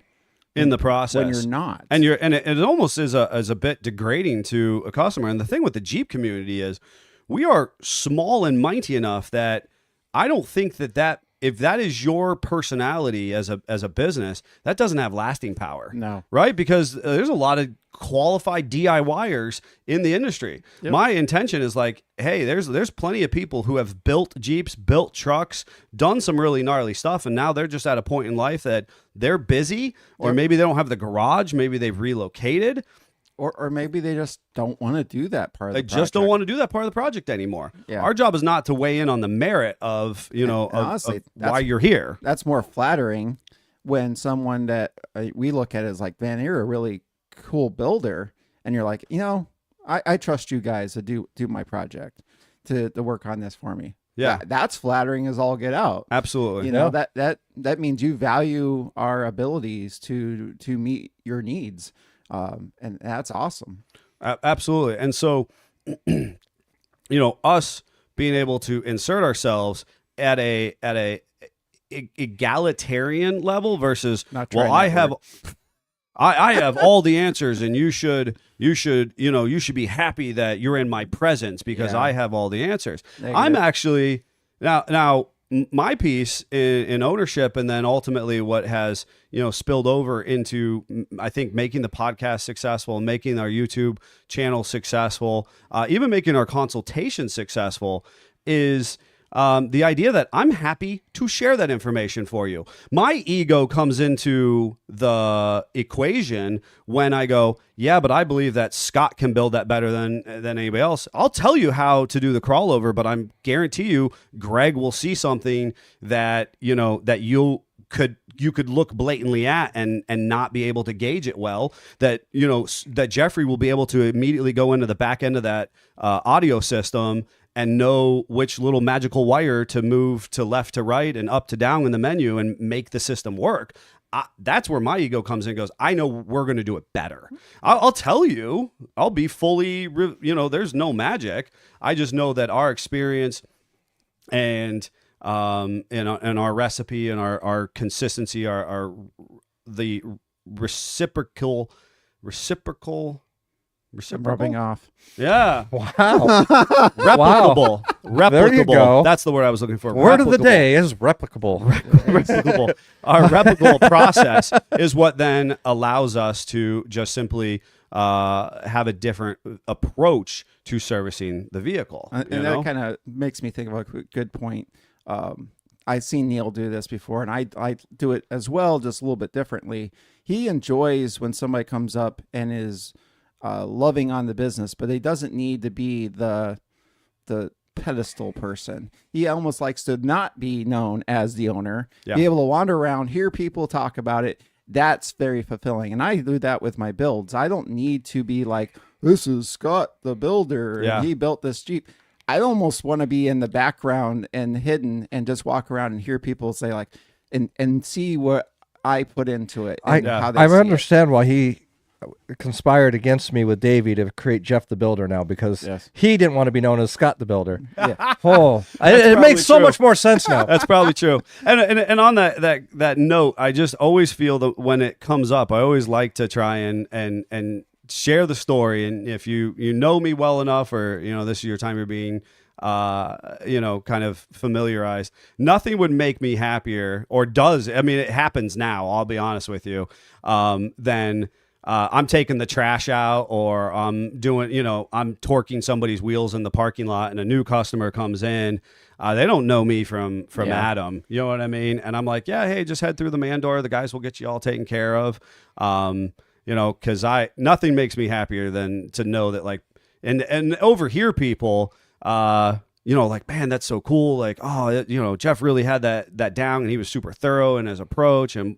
in the process when you're not. And it almost is a bit degrading to a customer. And the thing with the Jeep community is we are small and mighty enough that I don't think that if that is your personality as a business, that doesn't have lasting power. No. Right? Because there's a lot of qualified DIYers in the industry. Yep. My intention is like, hey, there's plenty of people who have built Jeeps, built trucks, done some really gnarly stuff, and now they're just at a point in life that they're busy, or maybe they don't have the garage, maybe they've relocated. Or maybe they just don't want to do that part of the project. They just don't want to do that part of the project anymore. Yeah. Our job is not to weigh in on the merit of, honestly, of why you're here. That's more flattering when someone that we look at is like, man, you're a really cool builder. And you're like, I trust you guys to do my project, to work on this for me. Yeah. That's flattering as all get out. Absolutely. That means you value our abilities to meet your needs. And that's awesome. Absolutely. And so, us being able to insert ourselves at a egalitarian level versus, I have all the answers, and you should be happy that you're in my presence because I have all the answers. I'm actually now my piece in ownership, and then ultimately what has spilled over into, I think, making the podcast successful, making our YouTube channel successful, even making our consultation successful, is the idea that I'm happy to share that information for you. My ego comes into the equation when I go, yeah, but I believe that Scott can build that better than anybody else. I'll tell you how to do the crawlover, but I'm guarantee you Greg will see something that that you could look blatantly at and not be able to gauge it well, that that Jeffrey will be able to immediately go into the back end of that audio system and know which little magical wire to move to left to right and up to down in the menu and make the system work. That's where my ego comes in and goes, I know we're going to do it better. I'll tell you, I'll be fully, there's no magic. I just know that our experience and our recipe and our consistency are the reciprocal. Rubbing off. Yeah. Wow. Replicable. Replicable. There you go. That's the word I was looking for. Word of the day is replicable. Replicable. Our replicable process is what then allows us to just simply have a different approach to servicing the vehicle. And that kind of makes me think of a good point. I've seen Neil do this before, and I do it as well, just a little bit differently. He enjoys when somebody comes up and is loving on the business, but he doesn't need to be the pedestal person. He almost likes to not be known as the owner, be able to wander around, hear people talk about it. That's very fulfilling. And I do that with my builds. I don't need to be like, this is Scott the builder and he built this Jeep. I almost want to be in the background and hidden and just walk around and hear people say like, and see what I put into it. And how they I see understand why he conspired against me with Davey to create Jeff the Builder now, because he didn't want to be known as Scott the Builder. It makes so much more sense now. That's probably true. And on that note, I just always feel that when it comes up, I always like to try and share the story. And if you know me well enough, or this is your time you're being kind of familiarized, nothing would make me happier, or does. I mean, it happens now, I'll be honest with you, than I'm taking the trash out, or I'm doing, I'm torquing somebody's wheels in the parking lot, and a new customer comes in. They don't know me from Adam. You know what I mean? And I'm like, hey, just head through the man door. The guys will get you all taken care of. Because nothing makes me happier than to know that, like, and overhear people, like, man, that's so cool. Like, Jeff really had that down, and he was super thorough in his approach, and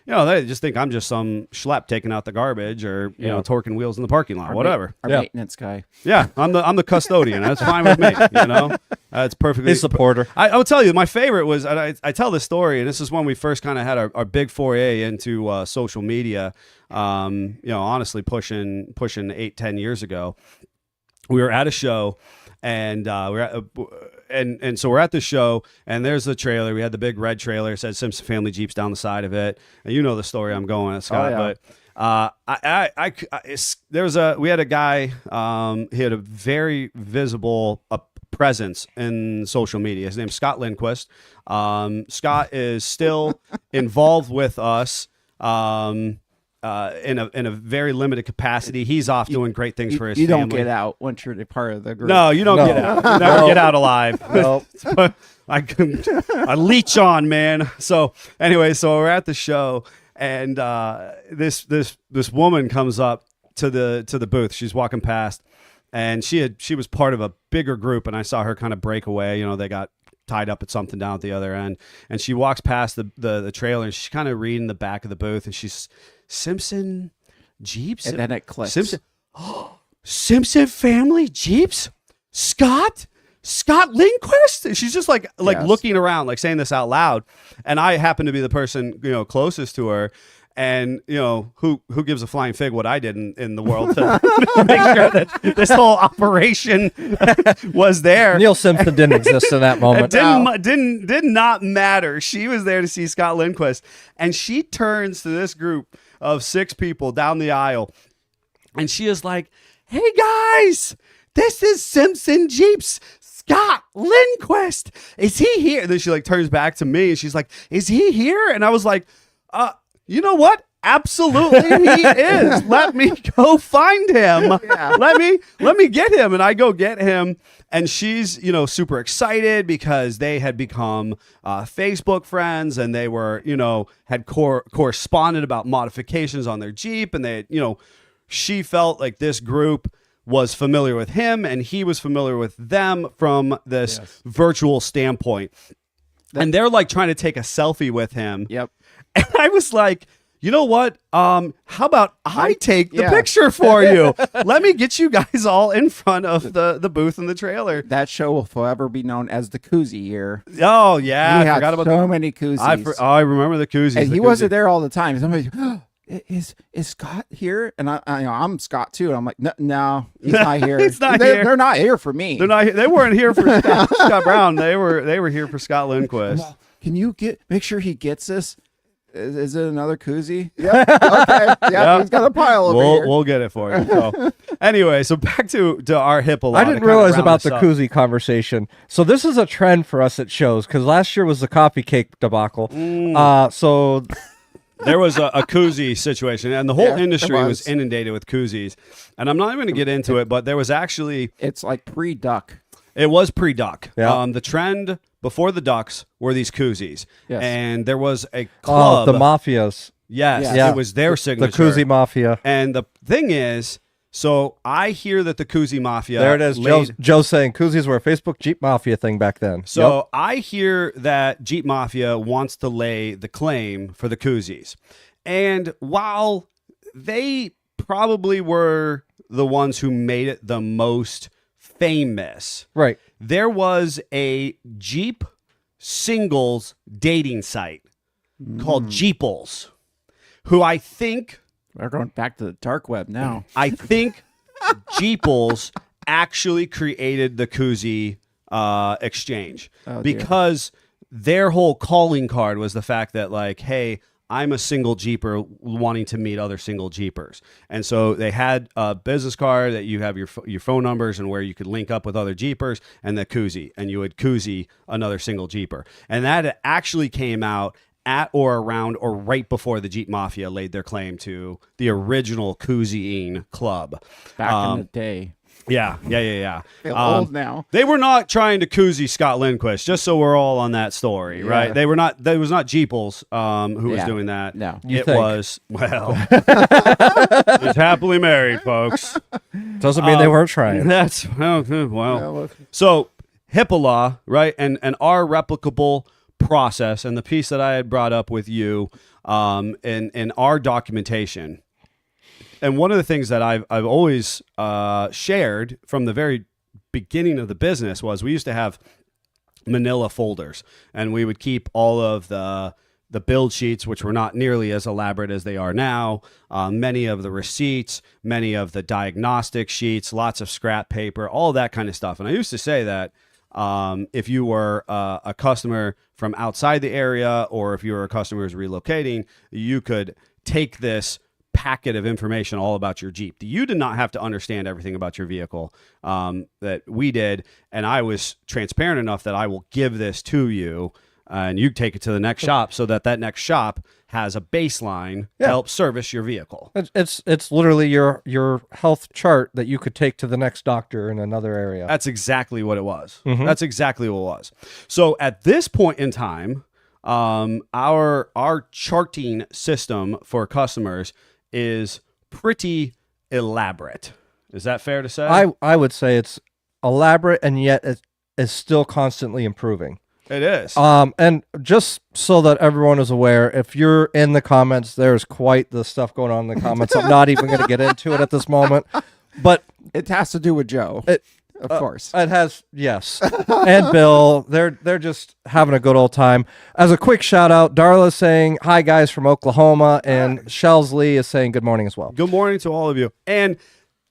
they just think I'm just some schlep taking out the garbage, or torquing wheels in the parking lot, whatever. Our maintenance guy. Yeah, I'm the custodian. That's fine with me. That's perfectly. He's a supporter. I will tell you, my favorite was, I tell this story, and this is when we first kind of had our big foray into social media. Honestly, pushing 8-10 years ago, we were at a show. And so we're at the show, and there's the trailer. We had the big red trailer. It said Simpson Family Jeeps down the side of it. And you know the story I'm going at, Scott. But we had a guy. He had a very visible presence in social media. His name's Scott Lindquist. Scott is still involved with us. In a very limited capacity. He's off doing great things for his family. You don't get out once you're a part of the group. No, you don't get out. You never get out alive. No. I leech on, man. So anyway, so we're at the show, and this woman comes up to the booth. She's walking past, and she was part of a bigger group, and I saw her kind of break away. They got tied up at something down at the other end, and she walks past the trailer, and she's kind of reading the back of the booth, and she's Simpson Jeeps, and then it clicks. Simpson Family Jeeps, Scott Lindquist. And she's just like looking around, like saying this out loud, and I happen to be the person closest to her. And who gives a flying fig what I did in the world to make sure that this whole operation was there. Neil Simpson didn't exist in that moment. It did not matter. She was there to see Scott Lindquist, and she turns to this group of 6 people down the aisle, and she is like, "Hey guys, this is Simpson Jeeps. Scott Lindquist, is he here?" And then she turns back to me, and she's like, "Is he here?" And I was like, you know what? Absolutely, he is. Let me go find him. Yeah. Let me get him. And I go get him. And she's, super excited because they had become Facebook friends, and they were, had corresponded about modifications on their Jeep. And they, she felt like this group was familiar with him, and he was familiar with them from this virtual standpoint. And they're trying to take a selfie with him. Yep. And I was like, you know what? How about I take the picture for you? Let me get you guys all in front of the booth in the trailer. That show will forever be known as the koozie year. Oh, yeah. I forgot about many koozies. I remember the koozies. And he wasn't there all the time. Somebody, is Scott here? And I'm Scott too. And I'm like, no, he's not here. He's not here. They're not here for me. They're not. They weren't here for Scott Brown. They were here for Scott Lindquist. Well, can you make sure he gets this? Is it another koozie? Yeah. Okay. Yeah. He's got a pile over here. We'll get it for you. So, anyway, so back to our Hippo. I didn't realize about the koozie conversation. So this is a trend for us at shows, because last year was the coffee cake debacle. So there was a koozie situation, and the whole industry was inundated with koozies. And I'm not even going to get into it, but there was actually... It's like pre-duck. It was pre-duck. Yeah. The trend before the ducks were these koozies. Yes. And there was a club. The mafias. Yes. Yeah. It was their signature. The koozie mafia. And the thing is, So I hear that the Koozie Mafia. There it is. Joe's saying koozies were a Facebook Jeep Mafia thing back then. So I hear that Jeep Mafia wants to lay the claim for the koozies. And while they probably were the ones who made it the most famous, right? There was a Jeep singles dating site called Jeeples, who I think... We're going back to the dark web now. I think Jeeples actually created the koozie exchange because their whole calling card was the fact that, like, hey, I'm a single Jeeper wanting to meet other single Jeepers. And so they had a business card that you have your phone numbers and where you could link up with other Jeepers, and the koozie, and you would koozie another single Jeeper. And that actually came out at or around or right before the Jeep Mafia laid their claim to the original koozie club. Back in the day. Yeah. Feel old now. They were not trying to koozie Scott Lindquist, just so we're all on that story, right? They were not. There was not Jeeples who was doing that. No, it was it's happily married, folks. Doesn't mean they weren't trying. That's well. So HIPAA law, right, and our replicable process, and the piece that I had brought up with you in our documentation. And one of the things that I've always shared from the very beginning of the business was we used to have manila folders, and we would keep all of the build sheets, which were not nearly as elaborate as they are now, many of the receipts, many of the diagnostic sheets, lots of scrap paper, all that kind of stuff. And I used to say that if you were a customer from outside the area, or if you were a customer who's relocating, you could take this packet of information all about your Jeep. You did not have to understand everything about your vehicle that we did, and I was transparent enough that I will give this to you, and you take it to the next shop so that next shop has a baseline to help service your vehicle. It's literally your health chart that you could take to the next doctor in another area. That's exactly what it was. That's exactly what it was. So at this point in time, our charting system for customers is pretty elaborate. Is that fair to say? I would say it's elaborate, and yet it is still constantly improving. It is. And just so that everyone is aware, if you're in the comments, there's quite the stuff going on in the comments. I'm not even going to get into it at this moment, but it has to do with Joe. Of course. It has, yes. And Bill, they're just having a good old time. As a quick shout out, Darla's saying, hi guys from Oklahoma, and Shelsley is saying good morning as well. Good morning to all of you. And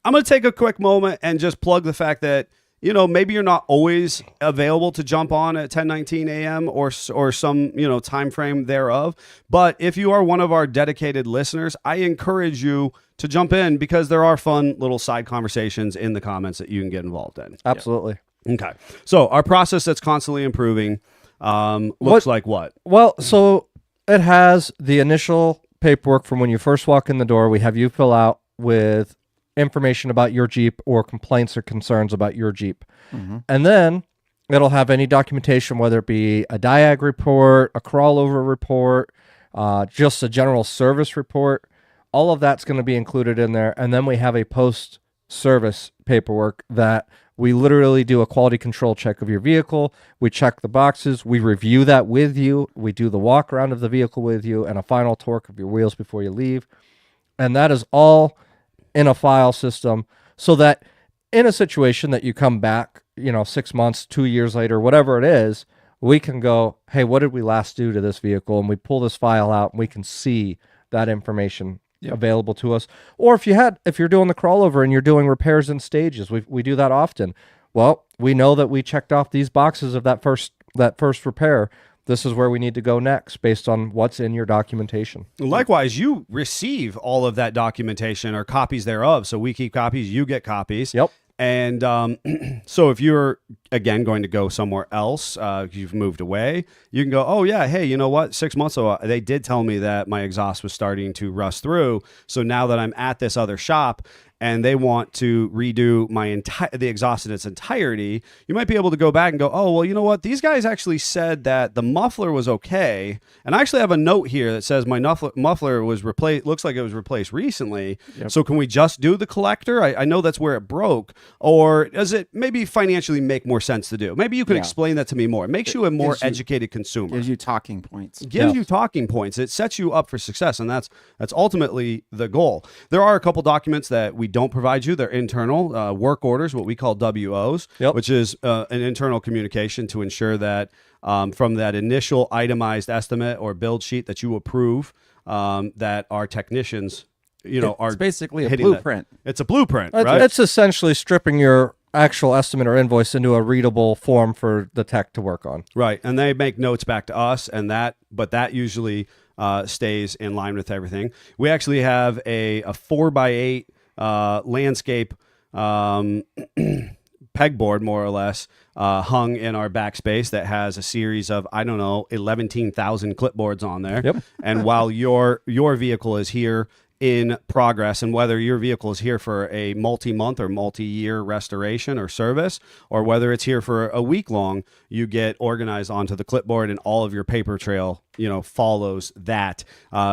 I'm going to take a quick moment and just plug the fact that, you know, maybe you're not always available to jump on at 10:19 a.m. or some, time frame thereof. But if you are one of our dedicated listeners, I encourage you to jump in, because there are fun little side conversations in the comments that you can get involved in. Absolutely. Okay. So our process that's constantly improving looks like what? Well, so it has the initial paperwork from when you first walk in the door. We have you fill out with information about your Jeep or complaints or concerns about your Jeep. And then it'll have any documentation, whether it be a diag report, a crawlover report, just a general service report. All of that's going to be included in there. And then we have a post-service paperwork that we literally do a quality control check of your vehicle. We check the boxes. We review that with you. We do the walk around of the vehicle with you, and a final torque of your wheels before you leave. And that is all in a file system, so that in a situation that you come back, 6 months, 2 years later, whatever it is, we can go, hey, what did we last do to this vehicle? And we pull this file out, and we can see that information available to us. Or if you're doing the crawlover and you're doing repairs in stages, we do that often. Well, we know that we checked off these boxes of that first repair. This is where we need to go next based on what's in your documentation. Likewise, you receive all of that documentation or copies thereof. So we keep copies, you get copies. Yep. And so if you're again going to go somewhere else, you've moved away, you can go, oh yeah, hey, you know what, 6 months ago they did tell me that my exhaust was starting to rust through, so now that I'm at this other shop and they want to redo the exhaust in its entirety, you might be able to go back and go, oh, well, you know what? These guys actually said that the muffler was okay. And I actually have a note here that says my muffler was replaced. Looks like it was replaced recently. Yep. So can we just do the collector? I know that's where it broke. Or does it maybe financially make more sense to do? Maybe you can explain that to me more. It makes you a more educated consumer. Gives you talking points. Gives you talking points. It sets you up for success. And that's ultimately the goal. There are a couple documents that we don't provide you. They're internal work orders, what we call WOs, which is an internal communication to ensure that from that initial itemized estimate or build sheet that you approve, that our technicians, are it's basically a blueprint. It's a blueprint, right? It's essentially stripping your actual estimate or invoice into a readable form for the tech to work on. Right, and they make notes back to us, but that usually stays in line with everything. We actually have a 4x8 landscape pegboard, more or less, hung in our backspace that has a series of 11,000 clipboards on there. Yep. And while your vehicle is here in progress, and whether your vehicle is here for a multi-month or multi-year restoration or service, or whether it's here for a week long, you get organized onto the clipboard, and all of your paper trail follows that.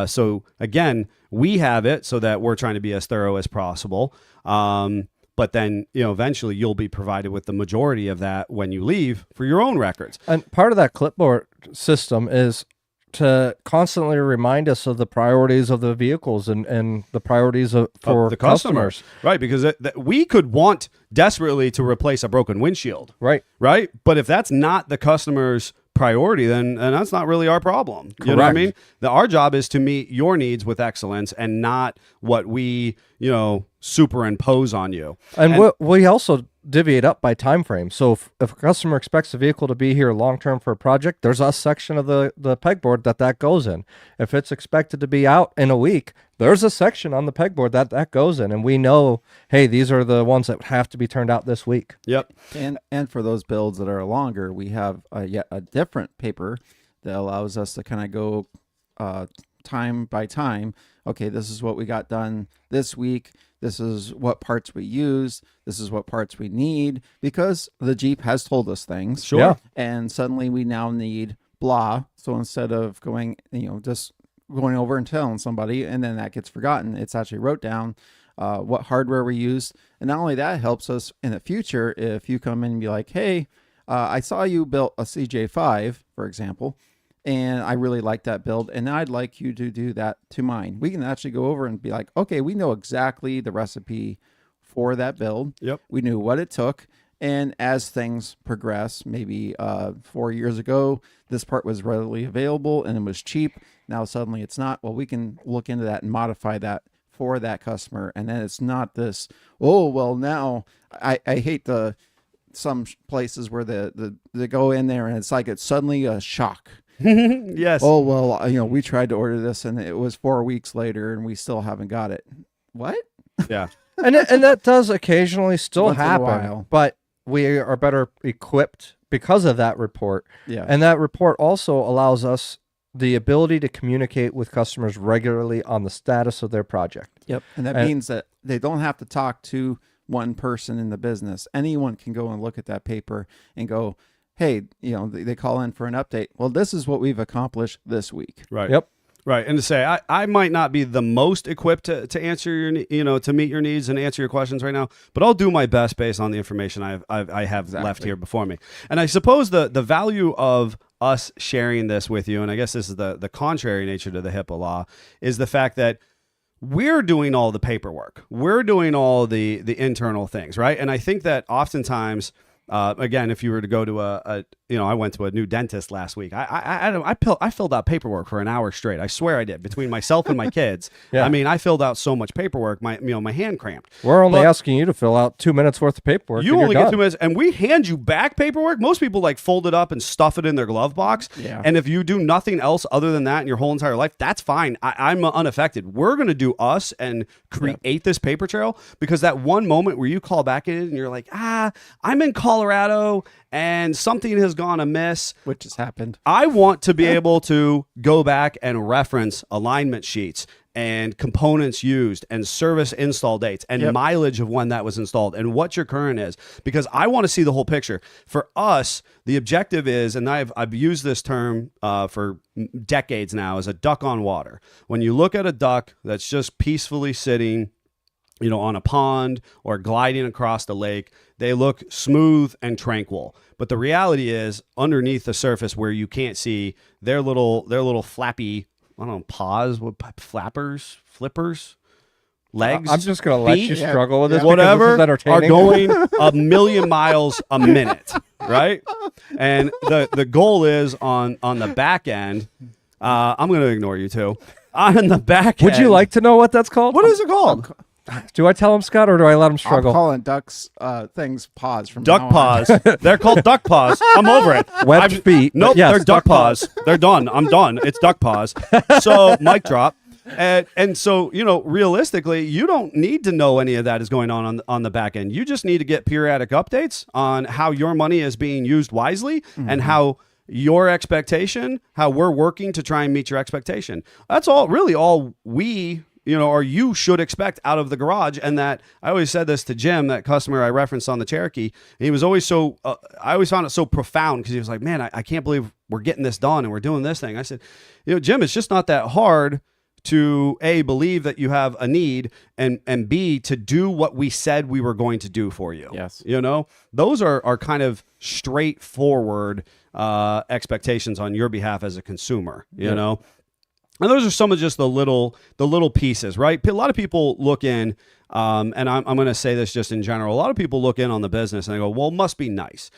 So again, we have it so that we're trying to be as thorough as possible. But then, eventually you'll be provided with the majority of that when you leave for your own records. And part of that clipboard system is to constantly remind us of the priorities of the vehicles and the priorities for the customers. Right, because we could want desperately to replace a broken windshield. Right. But if that's not the customer's priority, then that's not really our problem. Correct. You know what I mean? Our job is to meet your needs with excellence and not what we, superimpose on you. And we also divvy it up by time frame. So if a customer expects a vehicle to be here long-term for a project, there's a section of the pegboard that goes in. If it's expected to be out in a week, there's a section on the pegboard that goes in. And we know, hey, these are the ones that have to be turned out this week. Yep. And for those builds that are longer, we have yet a different paper that allows us to kind of go time by time. Okay, this is what we got done this week. This is what parts we use. This is what parts we need, because the Jeep has told us things. Sure. Yeah. And suddenly we now need blah. So instead of going, just going over and telling somebody, and then that gets forgotten, it's actually wrote down what hardware we used. And not only that, helps us in the future if you come in and be like, hey, I saw you built a CJ5, for example, and I really like that build, and I'd like you to do that to mine. We can actually go over and be like, okay, we know exactly the recipe for that build. Yep. We knew what it took. And as things progress, maybe 4 years ago, this part was readily available and it was cheap. Now suddenly it's not. Well, we can look into that and modify that for that customer. And then it's not this, oh, well, now I hate some places where they go in there and it's like it's suddenly a shock. Yes. Oh, well, we tried to order this and it was 4 weeks later and we still haven't got it. What? Yeah. and that does occasionally still Once in a happen, while. but we are better equipped because of that report. Yeah. And that report also allows us the ability to communicate with customers regularly on the status of their project. Yep. And that means that they don't have to talk to one person in the business. Anyone can go and look at that paper and go, hey, they call in for an update. Well, this is what we've accomplished this week. Right. Yep. Right. And to say, I might not be the most equipped to answer your, to meet your needs and answer your questions right now, but I'll do my best based on the information I have left here before me. And I suppose the value of us sharing this with you, and I guess this is the contrary nature to the HIPAA law, is the fact that we're doing all the paperwork. We're doing all the internal things, right? And I think that oftentimes, again, if you were to go to I went to a new dentist last week. I filled out paperwork for an hour straight. I swear I did, between myself and my kids. Yeah. I mean, I filled out so much paperwork. My hand cramped. We're only asking you to fill out 2 minutes worth of paperwork. You only get 2 minutes, and we hand you back paperwork. Most people fold it up and stuff it in their glove box. Yeah. And if you do nothing else other than that in your whole entire life, that's fine. I'm unaffected. We're going to do us and create this paper trail, because that one moment where you call back in and you're like, I'm in Colorado Colorado and something has gone amiss, which has happened. I want to be able to go back and reference alignment sheets and components used and service install dates and mileage of when that was installed and what your current is, because I want to see the whole picture. For us, the objective is, and I've used this term for decades now, is a duck on water. When you look at a duck that's just peacefully sitting, on a pond or gliding across the lake, they look smooth and tranquil. But the reality is, underneath the surface where you can't see, their little flappy, I don't know, paws, flippers, legs. I'm just going to let you struggle with this. Whatever, this is are going a million miles a minute, right? And the goal is on the back end. I'm going to ignore you too. On the back end. Would you like to know what that's called? What is it called? Do I tell him, Scott, or do I let him struggle? I'm calling ducks things paws from duck now paws. They're called duck paws. I'm over it. Webbed feet. Nope, yes, they're duck paws. They're done. I'm done. It's duck paws. So mic drop. And so, realistically, you don't need to know any of that is going on the back end. You just need to get periodic updates on how your money is being used wisely and how your expectation, how we're working to try and meet your expectation. That's all we or you should expect out of the garage. And that I always said this to Jim, that customer I referenced on the Cherokee. And he was always I always found it so profound, because he was like, man, I can't believe we're getting this done and we're doing this thing. I said, Jim, it's just not that hard to A, believe that you have a need, and B, to do what we said we were going to do for you. Yes. Those are kind of straightforward expectations on your behalf as a consumer, you know? And those are some of just the little pieces, right? A lot of people look in, and I'm going to say this just in general. A lot of people look in on the business and they go, well, it must be nice.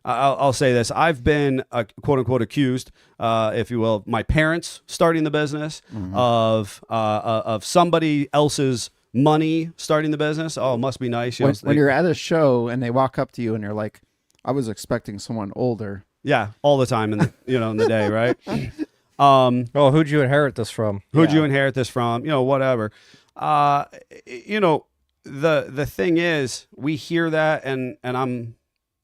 I'll say this. I've been quote unquote accused, if you will, of my parents starting the business, of somebody else's money starting the business. Oh, it must be nice. When you're at a show and they walk up to you and you're like, I was expecting someone older. Yeah, all the time in the day, right? Who'd you inherit this from? Who'd you inherit this from? Whatever. The thing is, we hear that, and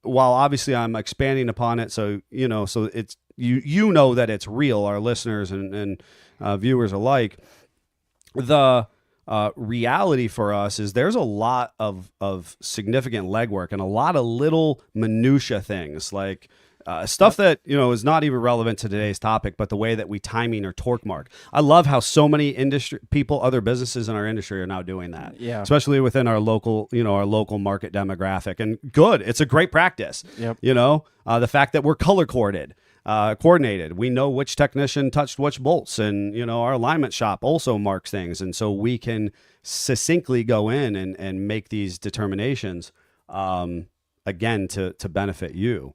while obviously I'm expanding upon it, so so it's that it's real, our listeners and viewers alike. The reality for us is there's a lot of significant legwork and a lot of little minutia things, like stuff that is not even relevant to today's topic, but the way that we timing or torque mark. I love how so many industry people, other businesses in our industry, are now doing that. Yeah, especially within our local market demographic. And good, it's a great practice. Yep. The fact that we're color coordinated. We know which technician touched which bolts, and our alignment shop also marks things, and so we can succinctly go in and make these determinations. Again, to benefit you.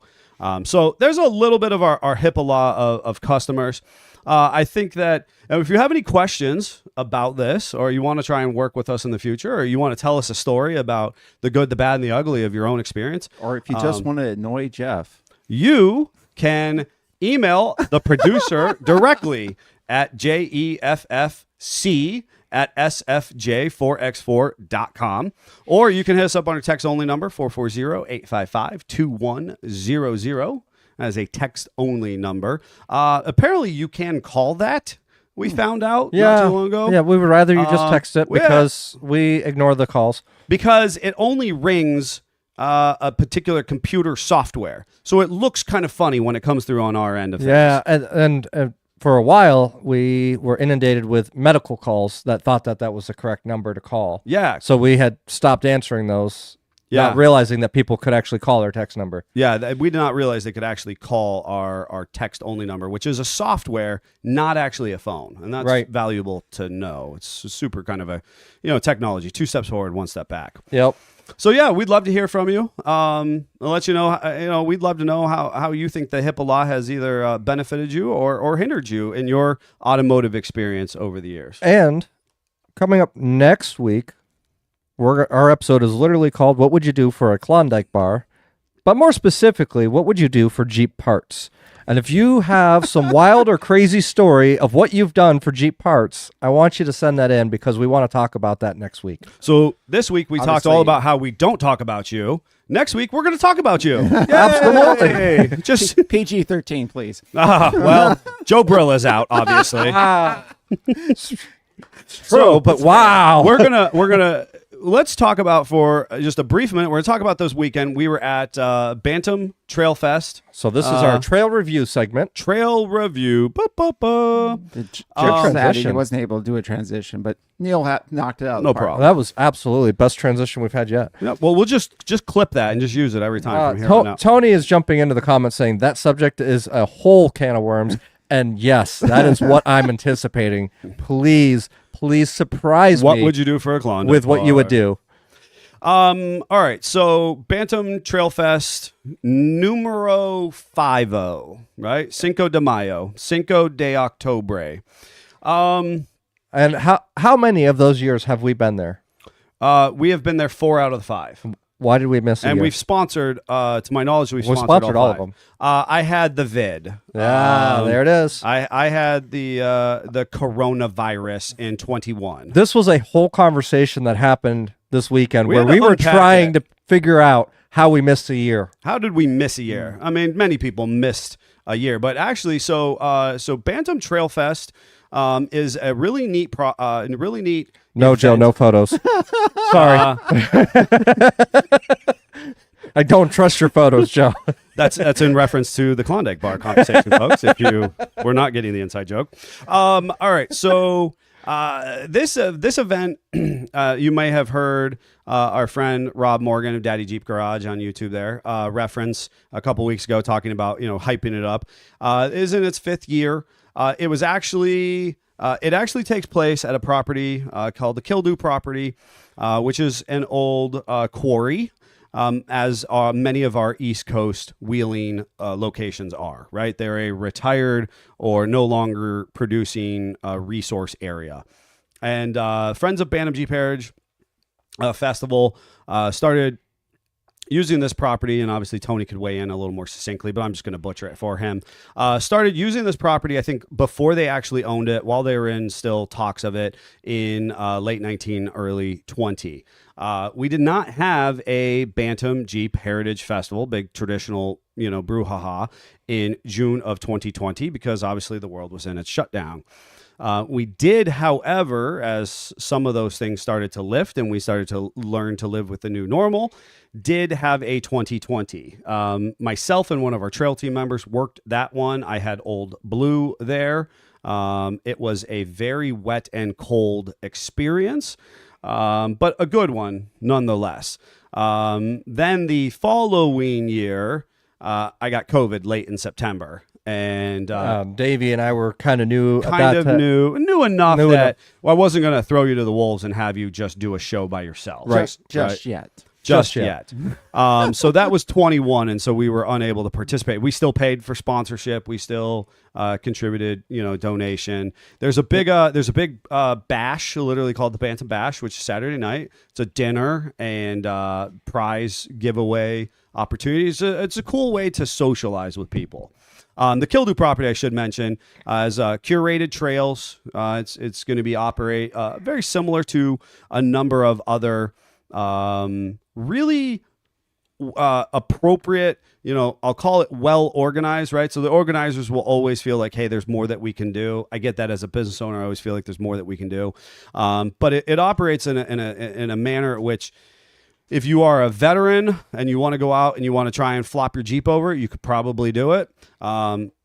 So there's a little bit of our HIPAA law of customers. I think that if you have any questions about this, or you want to try and work with us in the future, or you want to tell us a story about the good, the bad, and the ugly of your own experience, or if you just want to annoy Jeff, you can email the producer directly at jeffc@sfj4x4.com, or you can hit us up on our text-only number, 440-855-2100. That is a text-only number. Apparently, you can call that. We found out not too long ago. Yeah, we would rather you just text it, because we ignore the calls. Because it only rings a particular computer software. So it looks kind of funny when it comes through on our end of things. Yeah, and for a while, we were inundated with medical calls that thought that was the correct number to call. Yeah. So we had stopped answering those, not realizing that people could actually call our text number. Yeah, we did not realize they could actually call our text-only number, which is a software, not actually a phone. And that's valuable to know. It's a super kind of a technology, 2 steps forward, 1 step back. Yep. So yeah, we'd love to hear from you. I'll let you know. We'd love to know how you think the HIPAA law has either benefited you or hindered you in your automotive experience over the years. And coming up next week, our episode is literally called "What Would You Do for a Klondike Bar?" But more specifically, what would you do for Jeep parts? And if you have some wild or crazy story of what you've done for Jeep parts, I want you to send that in because we want to talk about that next week. So this week we talked all about how we don't talk about you. Next week we're going to talk about you. Absolutely. Just PG-13, please. Well, Joe Brilla's out, obviously. True, but wow. We're gonna let's talk about for just a brief minute. We're gonna talk about this weekend. We were at Bantam Trail Fest. So this is our trail review segment. Trail review. Sadly, he wasn't able to do a transition, but Neil knocked it out. No problem. That was absolutely best transition we've had yet. Yeah, well, we'll just clip that and just use it every time from here on out. Tony is jumping into the comments saying that subject is a whole can of worms. And yes, that is what I'm anticipating. Please surprise me. What would you do for a Klondike with what you would do? All right. So Bantam Trail Fest numero 50, right? Cinco de Mayo, Cinco de Octubre. And how many of those years have we been there? We have been there 4 out of the 5. Why did we miss it? And we've sponsored, to my knowledge, we've sponsored all 5. Of them. I had the vid. There it is. I had the coronavirus in 21. This was a whole conversation that happened this weekend where we were trying to figure out how we missed a year. How did we miss a year? I mean, many people missed a year, but actually, so Bantam Trail Fest is a really neat No, event. Joe, no photos. Sorry. I don't trust your photos, Joe. That's in reference to the Klondike Bar conversation, folks, if you were not getting the inside joke. All right, so this event, you may have heard our friend Rob Morgan of Daddy Jeep Garage on YouTube there reference a couple weeks ago talking about, hyping it up. It is in its 5th year. It actually takes place at a property called the Kildu property, which is an old quarry, as many of our East Coast wheeling locations are, right? They're a retired or no longer producing resource area. And Friends of Bantam Jeep Heritage Festival started using this property, and obviously Tony could weigh in a little more succinctly, but I'm just going to butcher it for him. Started using this property, I think, before they actually owned it, while they were in still talks of it in late 19, early 20. We did not have a Bantam Jeep Heritage Festival, big traditional, brouhaha, in June of 2020 because obviously the world was in its shutdown. We did, however, as some of those things started to lift and we started to learn to live with the new normal, did have a 2020. Myself and one of our trail team members worked that one. I had Old Blue there. It was a very wet and cold experience, but a good one nonetheless. Then the following year, I got COVID late in September. And Davey and I were kind of new enough that I wasn't going to throw you to the wolves and have you just do a show by yourself. Right. Just yet. So that was 21, and so we were unable to participate. We still paid for sponsorship. We still contributed, donation. There's a big bash, literally called the Bantam Bash, which is Saturday night. It's a dinner and prize giveaway opportunities. It's a cool way to socialize with people. The Kildu property, I should mention, is curated trails. It's going to be operate very similar to a number of other really appropriate, I'll call it well organized, right? So the organizers will always feel like, hey, there's more that we can do. I get that as a business owner. I always feel like there's more that we can do. But it operates in a manner at which, if you are a veteran and you want to go out and you want to try and flop your Jeep over, you could probably do it.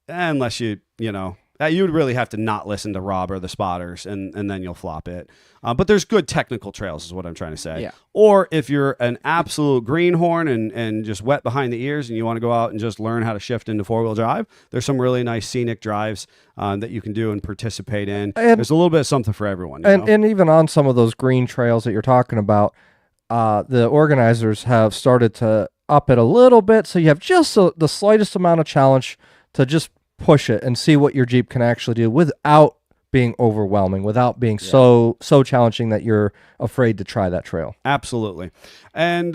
Unless you would really have to not listen to Rob or the spotters and then you'll flop it. But there's good technical trails is what I'm trying to say. Yeah. Or if you're an absolute greenhorn and just wet behind the ears and you want to go out and just learn how to shift into 4-wheel drive, there's some really nice scenic drives that you can do and participate in. And there's a little bit of something for everyone. And even on some of those green trails that you're talking about, the organizers have started to up it a little bit, so you have just the slightest amount of challenge to just push it and see what your Jeep can actually do without being overwhelming, without being so challenging that you're afraid to try that trail. Absolutely. And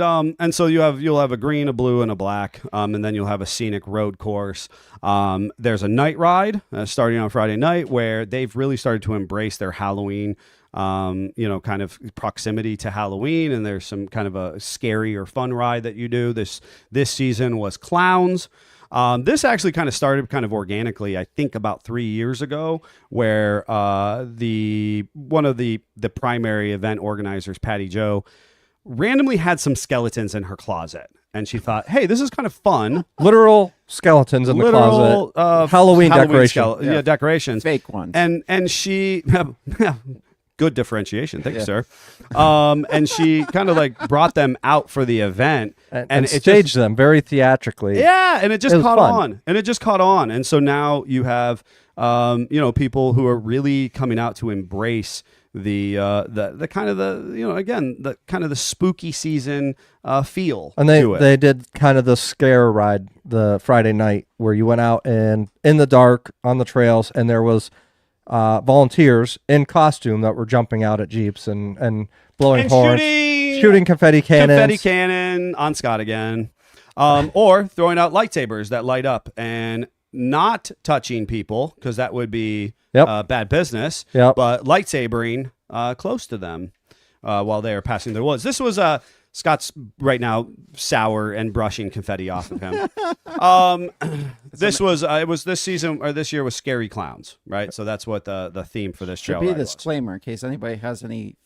so you'll have a green, a blue, and a black, and then you'll have a scenic road course. There's a night ride starting on Friday night where they've really started to embrace their Halloween, kind of proximity to Halloween, and there's some kind of a scary or fun ride that you do. This season was clowns. This actually kind of started kind of organically, I think about 3 years ago, where one of the primary event organizers, Patty Joe, randomly had some skeletons in her closet. And she thought, hey, this is kind of fun. Literal skeletons in the closet. Halloween decorations. Decorations. Fake ones. And she... Good differentiation. Thank you, sir. And she kind of like brought them out for the event and it staged them very theatrically. Yeah. And it just caught on. And so now you have, people who are really coming out to embrace the kind of the spooky season feel. And they did kind of the scare ride the Friday night where you went out and in the dark on the trails, and there was volunteers in costume that were jumping out at Jeeps and blowing horns, shooting confetti cannon on Scott again, or throwing out lightsabers that light up and not touching people because that would be bad business. But lightsabering close to them while they are passing their woods. This was Scott's right now sour and brushing confetti off of him. This was it was this season or this year was scary clowns, right? So that's what the theme for this trail should be a disclaimer in case anybody has any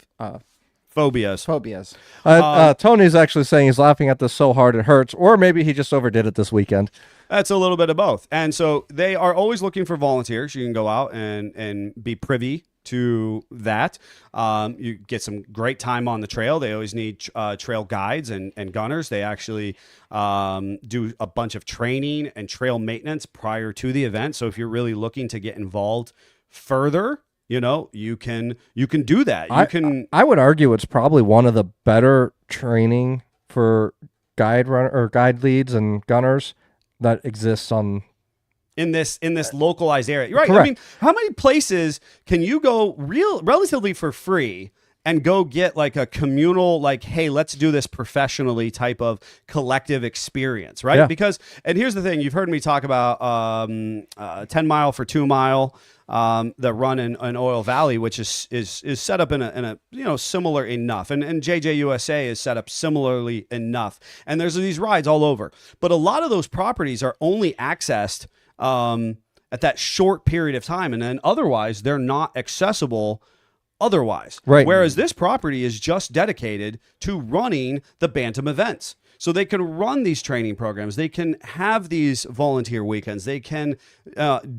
phobias. Tony's actually saying he's laughing at this so hard it hurts, or maybe he just overdid it this weekend. That's a little bit of both. And so they are always looking for volunteers. You can go out and be privy to that. You get some great time on the trail. They always need trail guides and gunners. They actually do a bunch of training and trail maintenance prior to the event. So if you're really looking to get involved further, you can do that. I would argue it's probably one of the better training for guide leads and gunners that exists in this localized area. Right. Correct. I mean, how many places can you go relatively for free and go get like a communal, like, hey, let's do this professionally type of collective experience, right? Yeah. Because, and here's the thing, you've heard me talk about 10 mile for 2 mile, the run in Oil Valley, which is set up in a similar enough, and JJUSA is set up similarly enough, and there's these rides all over, but a lot of those properties are only accessed at that short period of time, and then otherwise they're not accessible otherwise. Right. Whereas this property is just dedicated to running the Bantam events. So they can run these training programs. They can have these volunteer weekends. They can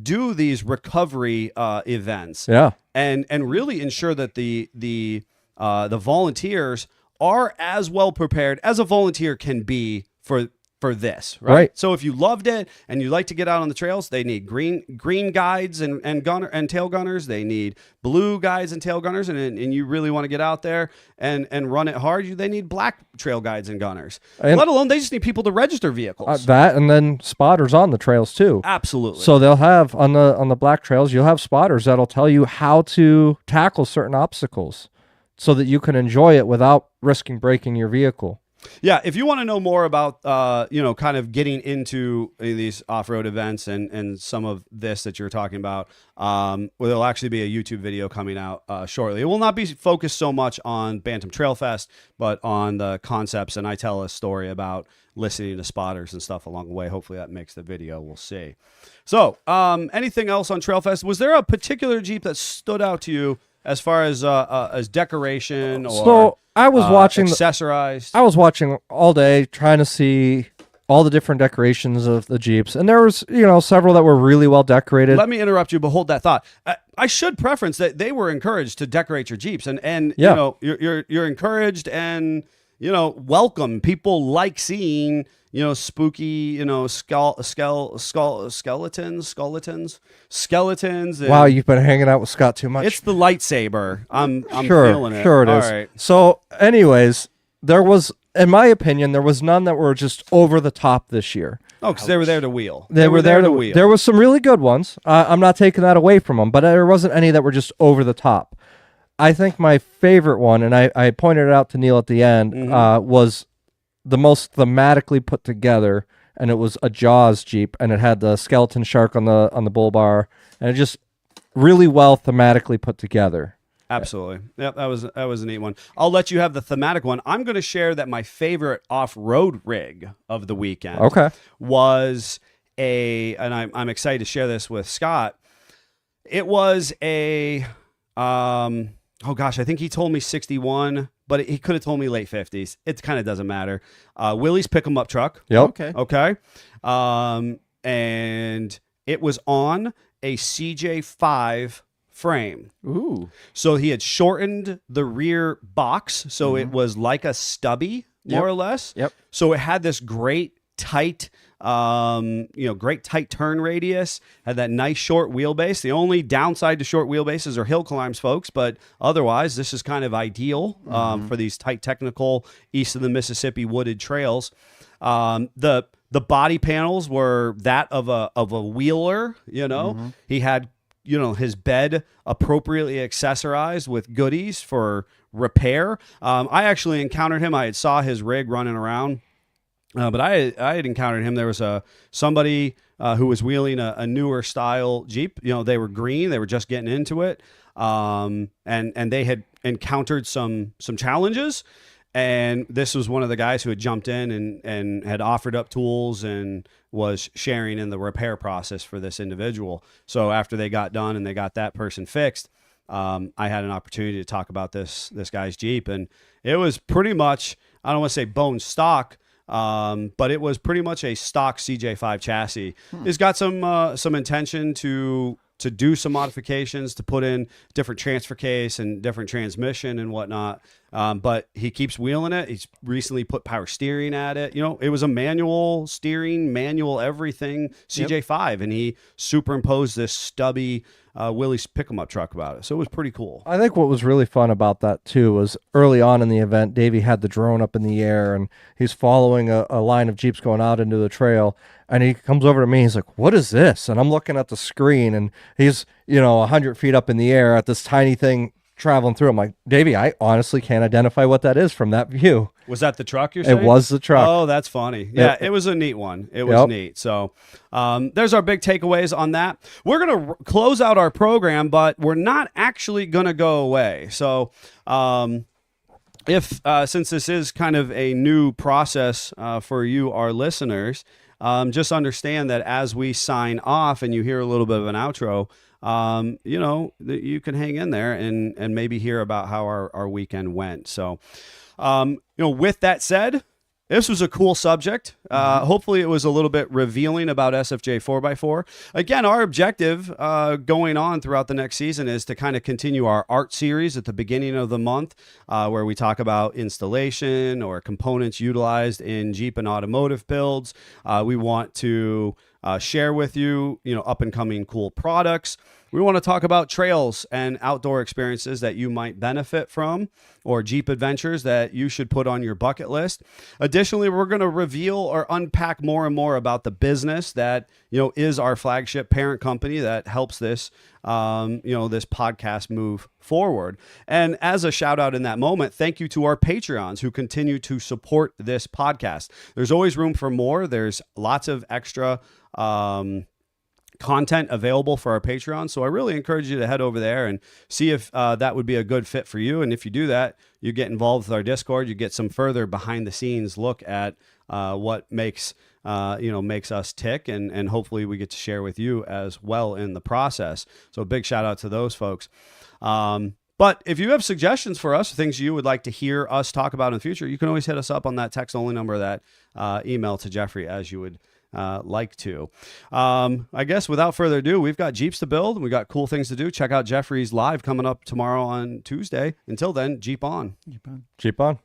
do these recovery events. Yeah. And really ensure that the volunteers are as well prepared as a volunteer can be for this, right? So if you loved it and you like to get out on the trails, they need green guides and tail gunners. They need blue guides and tail gunners, and you really want to get out there and run it hard. They need black trail guides and gunners. And let alone they just need people to register vehicles. That and then spotters on the trails too. Absolutely. So they'll have on the black trails, you'll have spotters that'll tell you how to tackle certain obstacles so that you can enjoy it without risking breaking your vehicle. Yeah, if you want to know more about, kind of getting into these off-road events and some of this that you're talking about, there'll actually be a YouTube video coming out shortly. It will not be focused so much on Bantam Trail Fest, but on the concepts, and I tell a story about listening to spotters and stuff along the way. Hopefully that makes the video. We'll see. So, anything else on Trail Fest? Was there a particular Jeep that stood out to you as far as decoration or... So I was watching accessorized. I was watching all day trying to see all the different decorations of the Jeeps, and there was several that were really well decorated. Let me interrupt you, but hold that thought. I should preference that they were encouraged to decorate your Jeeps, and you're encouraged and welcome. People like seeing spooky skeletons. And wow, you've been hanging out with Scott too much. It's the lightsaber. I'm sure, feeling it. Sure it All is. right. So anyways, there was in my opinion, there was none that were just over the top this year. Oh, because they were there to wheel. They were there to wheel. There was some really good ones. I'm not taking that away from them, but there wasn't any that were just over the top. I think my favorite one, and I pointed it out to Neil at the end, was the most thematically put together, and it was a Jaws Jeep, and it had the skeleton shark on the bull bar, and it just really well thematically put together. Absolutely. Yep, that was a neat one. I'll let you have the thematic one. I'm going to share that my favorite off-road rig of the weekend was and I'm excited to share this with Scott. It was a, oh gosh, I think he told me 61, but he could have told me late 50s. It kind of doesn't matter. Willie's pick-em-up truck. Yep. Okay. And it was on a CJ5 frame. Ooh. So he had shortened the rear box, so it was like a stubby, more or less. Yep. So it had this great tight, great tight turn radius, had that nice short wheelbase. The only downside to short wheelbases are hill climbs, folks, but otherwise this is kind of ideal for these tight, technical east of the Mississippi wooded trails. The body panels were that of a wheeler, He had his bed appropriately accessorized with goodies for repair. I actually encountered him. I had saw his rig running around, but I had encountered him. There was somebody who was wheeling a newer style Jeep. They were green. They were just getting into it, and they had encountered some challenges. And this was one of the guys who had jumped in and had offered up tools and was sharing in the repair process for this individual. So after they got done and they got that person fixed, I had an opportunity to talk about this guy's Jeep. And it was pretty much, I don't want to say bone stock, but it was pretty much a stock CJ5 chassis. It's got some intention to do some modifications, to put in different transfer case and different transmission and whatnot. But he keeps wheeling it. He's recently put power steering at it. It was a manual steering, manual everything CJ5, and he superimposed this stubby Willie's pick-em-up truck about it. So it was pretty cool. I think what was really fun about that too was early on in the event, Davey had the drone up in the air and he's following a line of Jeeps going out into the trail. And he comes over to me. He's like, "What is this?" And I'm looking at the screen, and he's 100 feet up in the air at this tiny thing traveling through. I'm like, "Davey, I honestly can't identify what that is from that view." Was that the truck you're saying? It was the truck. Oh, that's funny. Yeah, it was a neat one. It was neat. So there's our big takeaways on that. We're going to close out our program, but we're not actually going to go away. So since this is kind of a new process for you, our listeners, just understand that as we sign off and you hear a little bit of an outro, you can hang in there and maybe hear about how our weekend went. So, with that said, this was a cool subject. Hopefully it was a little bit revealing about SFJ 4x4. Again, our objective going on throughout the next season is to kind of continue our art series at the beginning of the month, where we talk about installation or components utilized in Jeep and automotive builds. We want to share with you, up and coming cool products. We want to talk about trails and outdoor experiences that you might benefit from, or Jeep adventures that you should put on your bucket list. Additionally, we're going to reveal or unpack more and more about the business that, is our flagship parent company that helps this, this podcast move forward. And as a shout out in that moment, thank you to our Patreons who continue to support this podcast. There's always room for more. There's lots of extra, content available for our Patreon. So I really encourage you to head over there and see if that would be a good fit for you. And if you do that, you get involved with our Discord, you get some further behind the scenes look at what makes us tick. And hopefully we get to share with you as well in the process. So a big shout out to those folks. But if you have suggestions for us, things you would like to hear us talk about in the future, you can always hit us up on that text only number, that email to Jeffrey as you would like to. I guess without further ado, we've got Jeeps to build and we got cool things to do. Check out Jeffrey's live coming up tomorrow on Tuesday. Until then, Jeep on. Jeep on. Jeep on.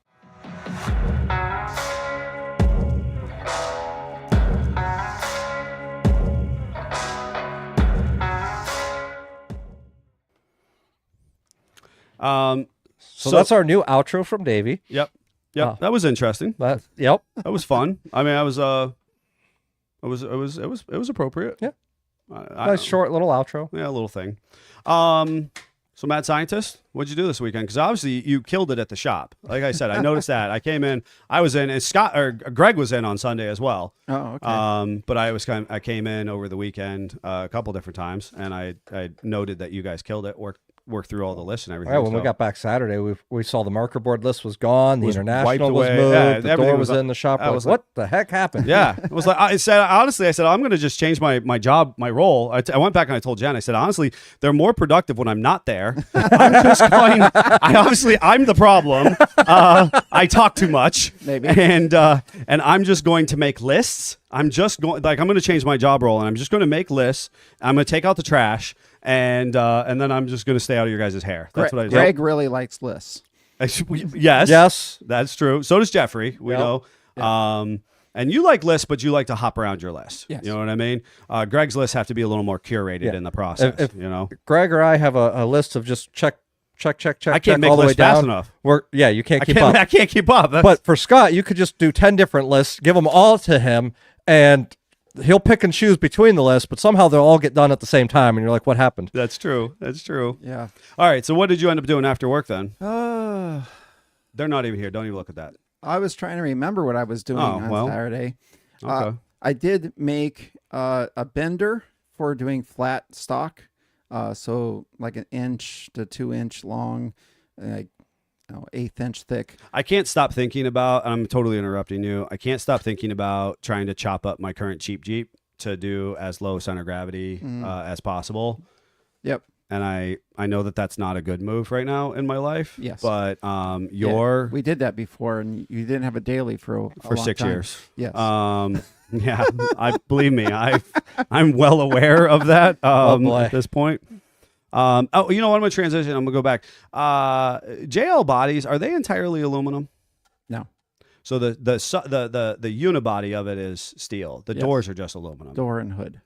So that's our new outro from Davey. Yep. Yeah, that was interesting. Yep. That was fun. I mean, it was appropriate. Yeah. Nice short little outro. Yeah, a little thing. So Mad Scientist, what'd you do this weekend? Because obviously you killed it at the shop. Like I said, I noticed that. I came in, I was in, and Greg was in on Sunday as well. Oh, okay. But I came in over the weekend a couple different times, and I noted that you guys killed it. Worked through all the lists and everything. Right, when we got back Saturday, we saw the marker board list was gone, the international was away. moved, Yeah, the door was in the shop. I was like, what the heck happened? Yeah, it was like I said. Honestly, I said I'm going to just change my job, my role. I went back and I told Jen. I said honestly, they're more productive when I'm not there. I'm just going. I'm the problem. I talk too much, maybe, and I'm just going to make lists. I'm just going I'm going to change my job role, and I'm just going to make lists. I'm going to take out the trash. And then I'm just going to stay out of your guys' hair. That's what I do. Greg really likes lists. Yes, that's true. So does Jeffrey. We know. Yeah. And you like lists, but you like to hop around your list. Yes. You know what I mean? Greg's lists have to be a little more curated in the process. If you know, Greg or I have a list of just check. I can't make all the way lists fast down. enough. You can't keep up. I can't keep up. But for Scott, you could just do 10 different lists, give them all to him, and he'll pick and choose between the lists, but somehow they'll all get done at the same time, and you're like, what happened? That's true. That's true. Yeah. All right, so what did you end up doing after work then? They're not even here. Don't even look at that. I was trying to remember what I was doing on Saturday. Okay. I did make a bender for doing flat stock, so like 1 inch to 2 inch long, like 1/8 inch thick. I can't stop thinking about, I'm totally interrupting you. I can't stop thinking about trying to chop up my current cheap Jeep to do as low center gravity as possible. Yep. And I know that that's not a good move right now in my life. Yes. But we did that before, and you didn't have a daily for a long 6 time. years. Yes. Yeah. Believe me, I'm well aware of that at this point. You know what? I'm going to transition. I'm going to go back. JL bodies, are they entirely aluminum? No. So the unibody of it is steel. The doors are just aluminum. Door and hood.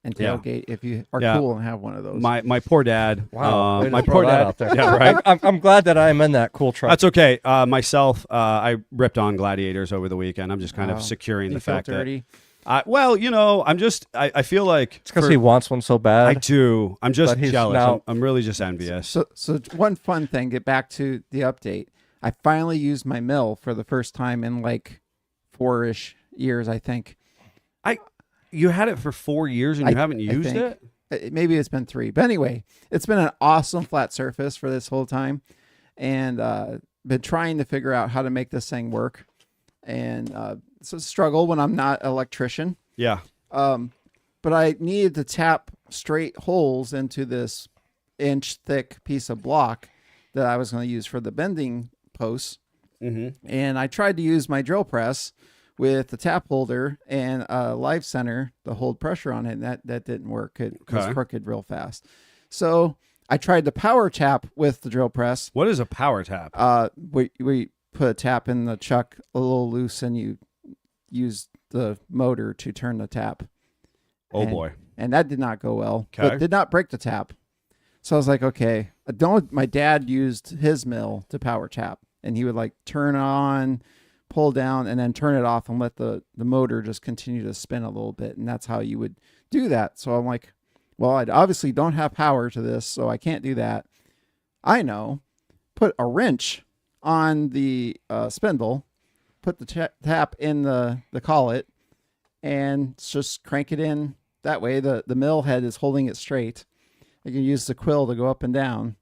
And tailgate, if you are cool and have one of those. My poor dad. Wow. My poor dad out there. Yeah, right. I'm glad that I'm in that cool truck. That's okay. Myself, I ripped on Gladiators over the weekend. I'm just kind of securing the fact dirty? that. I feel like it's because he wants one so bad. I do. I'm just jealous. Now, I'm really just envious. So one fun thing, get back to the update. I finally used my mill for the first time in like 4-ish years, I think. You had it for 4 years and you haven't used it? Maybe it's been 3. But anyway, it's been an awesome flat surface for this whole time. And been trying to figure out how to make this thing work. And it's a struggle when I'm not an electrician. Yeah. But I needed to tap straight holes into this 1-inch thick piece of block that I was going to use for the bending posts. Mm-hmm. And I tried to use my drill press with the tap holder and a live center to hold pressure on it. And that didn't work. It was crooked real fast. So I tried the power tap with the drill press. What is a power tap? We put a tap in the chuck a little loose and you use the motor to turn the tap. Oh boy. And that did not go well. Okay. But did not break the tap. So I was like, okay. My dad used his mill to power tap. And he would like turn on, pull down, and then turn it off and let the motor just continue to spin a little bit. And that's how you would do that. So I'm like, well, I obviously don't have power to this, so I can't do that. I know. Put a wrench on the spindle, put the tap in the collet, and just crank it in. That way the mill head is holding it straight. You can use the quill to go up and down.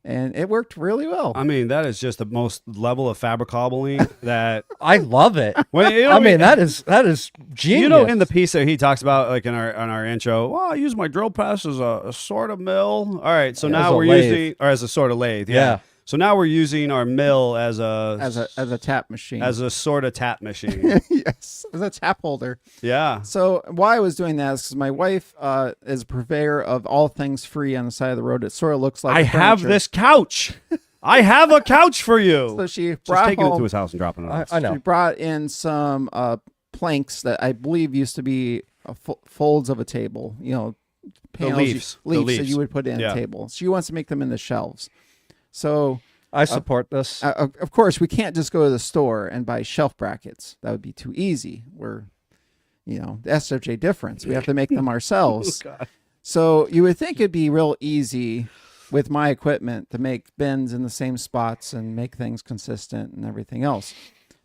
And it worked really well. I mean, that is just the most level of fabricobbling that I love it. Well, that is genius. You know, in the piece that he talks about, like on our intro, well, I use my drill press as a sort of mill. All right, so now we're using, or as a sort of lathe. Yeah. So now we're using our mill as a tap machine. As a sort of tap machine. Yes, as a tap holder. Yeah. So why I was doing that is because my wife is a purveyor of all things free on the side of the road. It sort of looks like I have this couch. I have a couch for you. So she brought just taking it to his house and dropping it off. I know. She brought in some planks that I believe used to be folds of a table. You know, panels, the leaves that you would put in a table. She wants to make them in the shelves. So I support this. Of course, we can't just go to the store and buy shelf brackets. That would be too easy. We're, the SFJ difference. We have to make them ourselves. So you would think it'd be real easy with my equipment to make bins in the same spots and make things consistent and everything else.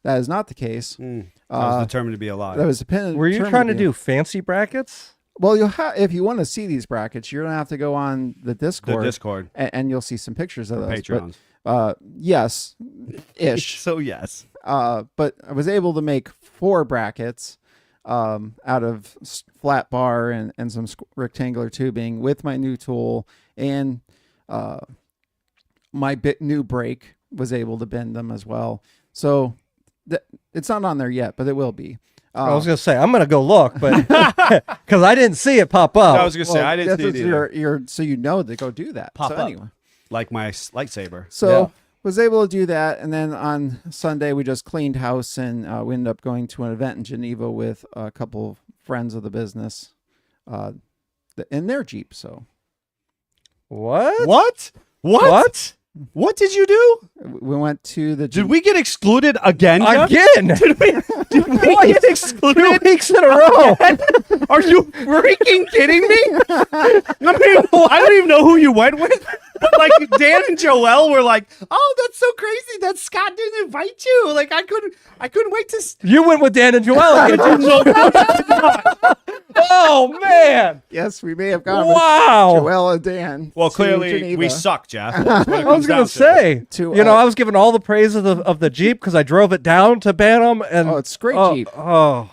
That is not the case. I was determined to be a lie. That was Were you trying to do fancy brackets? Well, if you want to see these brackets, you're gonna have to go on the Discord. And you'll see some pictures of those. Patreons. But, yes, ish. So yes. But I was able to make 4 brackets out of flat bar and some rectangular tubing with my new tool, and my new brake was able to bend them as well. So it's not on there yet, but it will be. I was going to say, I'm going to go look, but because I didn't see it pop up. I was going to say, I didn't see it either. So to go do that. Pop up. Anyway. Like my lightsaber. So was able to do that. And then on Sunday, we just cleaned house, and we ended up going to an event in Geneva with a couple of friends of the business in their Jeep. So What? What did you do? we went to the Did we get excluded again? Jeff? Again? Did we get excluded? 2 weeks in a row. Are you freaking kidding me? I don't even know who you went with. Like Dan and Joel were like, "Oh, that's so crazy that Scott didn't invite you." Like I couldn't wait to. You went with Dan and Joel. Oh man! Yes, we may have gone Wow. with Joel and Dan. Well, to clearly Geneva. we suck, Jeff. That's what it I was comes gonna down to. say, To, I was giving all the praise of the Jeep because I drove it down to Bantam, and it's a great Jeep. Oh,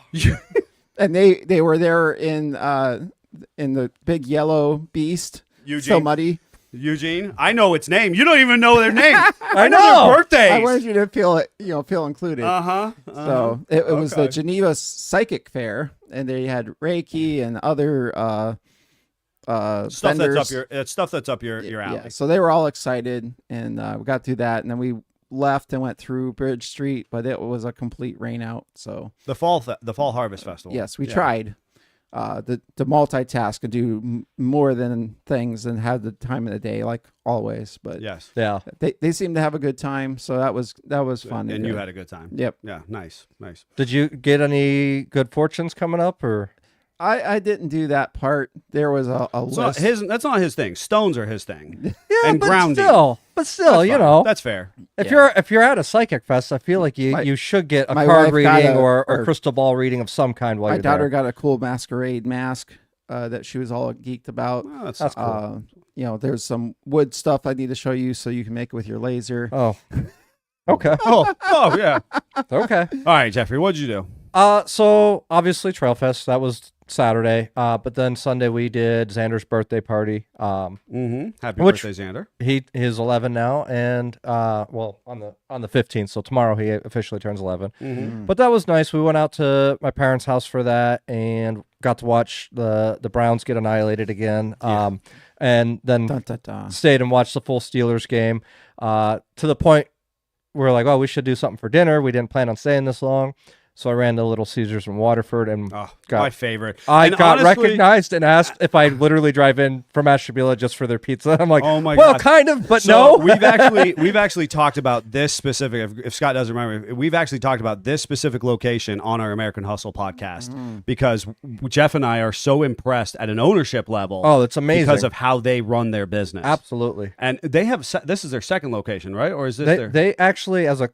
And they were there in the big yellow beast. Eugene. So muddy. Eugene, I know its name. You don't even know their name. I know know. their birthdays. I wanted you to feel included. So it was the Geneva Psychic Fair, and they had Reiki and other stuff vendors. that's up your alley. Yeah, so they were all excited, and we got through that, and then we left and went through Bridge Street, but it was a complete rain out. So The fall harvest festival. yes, we tried to multitask and do more than things and have the time of the day like always. But Yes. yeah. they seemed to have a good time, so that was fun. And you had a good time. Yep. Yeah. Nice. Did you get any good fortunes coming up, or? I didn't do that part. There was a list. That's not his thing. Stones are his thing. Yeah, And but grounding. still, That's fine. That's fair. if you're at a psychic fest, I feel like you should get a my card wife got reading a- or or- crystal ball reading of some kind while My you're daughter there. got a cool masquerade mask that she was all geeked about. Oh, that's cool. There's some wood stuff I need to show you so you can make it with your laser. Oh, okay, oh yeah. okay. All right, Jeffrey, what'd you do? So obviously Trail Fest, that was Saturday. But then Sunday we did Xander's birthday party. Happy Which- birthday, Xander. He's 11 now, and on the 15th, so tomorrow he officially turns 11. But that was nice. We went out to my parents' house for that and got to watch the Browns get annihilated again. And then Dun, dun, dun. stayed and watched the full Steelers game. To the point where we're like, oh, we should do something for dinner. We didn't plan on staying this long. So I ran to Little Caesars in Waterford and My favorite. I And got honestly- recognized and asked if I literally drive in from Ashtabula just for their pizza. I'm like, Oh my well, God. kind of, but So no. we've actually talked about this specific. If Scott doesn't remember, we've actually talked about this specific location on our American Hustle podcast because Jeff and I are so impressed at an ownership level. Oh, it's amazing. because of how they run their business. Absolutely. And they have this is their second location, right? Or is this their? They actually, as a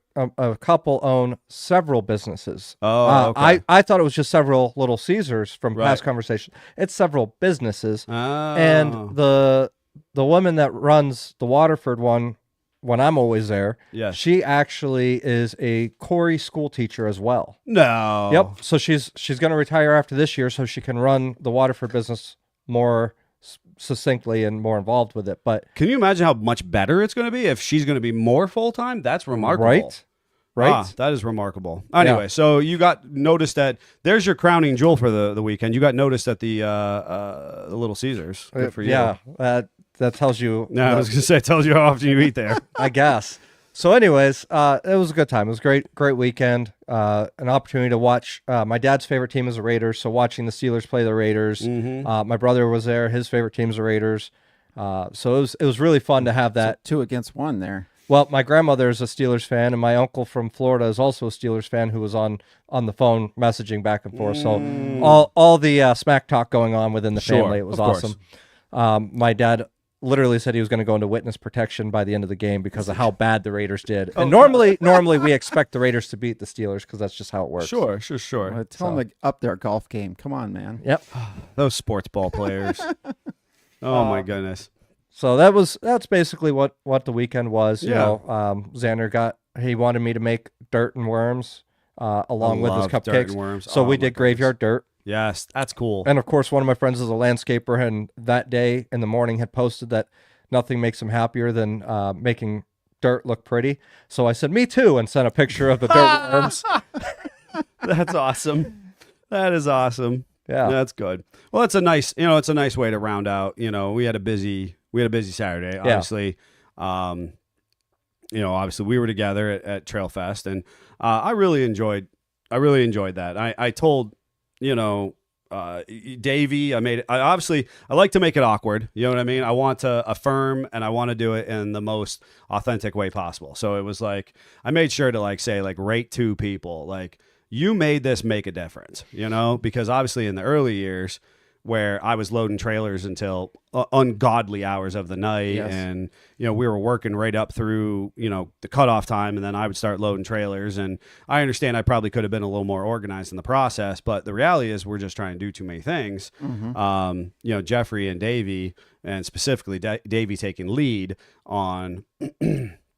couple, own several businesses. Oh, okay. I thought it was just several Little Caesars from Right. past conversation. It's several businesses. Oh. And the woman that runs the Waterford one, when I'm always there, Yes. she actually is a Corey school teacher as well. No. Yep. So she's going to retire after this year, so she can run the Waterford business more succinctly and more involved with it. But Can you imagine how much better it's going to be if she's going to be more full time? That's remarkable. right. Ah, that is remarkable. Anyway, so you got noticed that there's your crowning jewel for the weekend. You got noticed at the Little Caesars. Good for you. Yeah. That tells you. No, I was going to say, it tells you how often you eat there. I guess. So, anyways, it was a good time. It was a great weekend. An opportunity to watch. My dad's favorite team is the Raiders, so watching the Steelers play the Raiders. My brother was there. His favorite team is the Raiders. So it was really fun to have that. 2 against 1 there. Well, my grandmother is a Steelers fan, and my uncle from Florida is also a Steelers fan who was on the phone messaging back and forth. So all the smack talk going on within the family. It was awesome. My dad literally said he was going to go into witness protection by the end of the game because of how bad the Raiders did. And normally we expect the Raiders to beat the Steelers because that's just how it works. Sure. Tell them to up their golf game. Come on, man. Yep. Those sports ball players. Oh my goodness. So that's basically what the weekend was. You know, Xander he wanted me to make dirt and worms along with his cupcakes. Dirt and worms. So we did graveyard dirt. Yes, that's cool. And of course, one of my friends is a landscaper, and that day in the morning had posted that nothing makes him happier than making dirt look pretty. So I said, me too, and sent a picture of the dirt worms. That's awesome. That is awesome. Yeah, that's good. Well, it's a nice way to round out. We had a busy Saturday. Obviously, obviously we were together at Trail Fest, and I really enjoyed that. I told Davey, I like to make it awkward. You know what I mean? I want to affirm, and I want to do it in the most authentic way possible. So it was like, I made sure to say rate 2 people. You made this make a difference, because obviously in the early years where I was loading trailers until ungodly hours of the night. Yes. And, we were working right up through, the cutoff time, and then I would start loading trailers. And I understand I probably could have been a little more organized in the process, but the reality is we're just trying to do too many things. Mm-hmm. Jeffrey and Davey, and specifically Davey taking lead on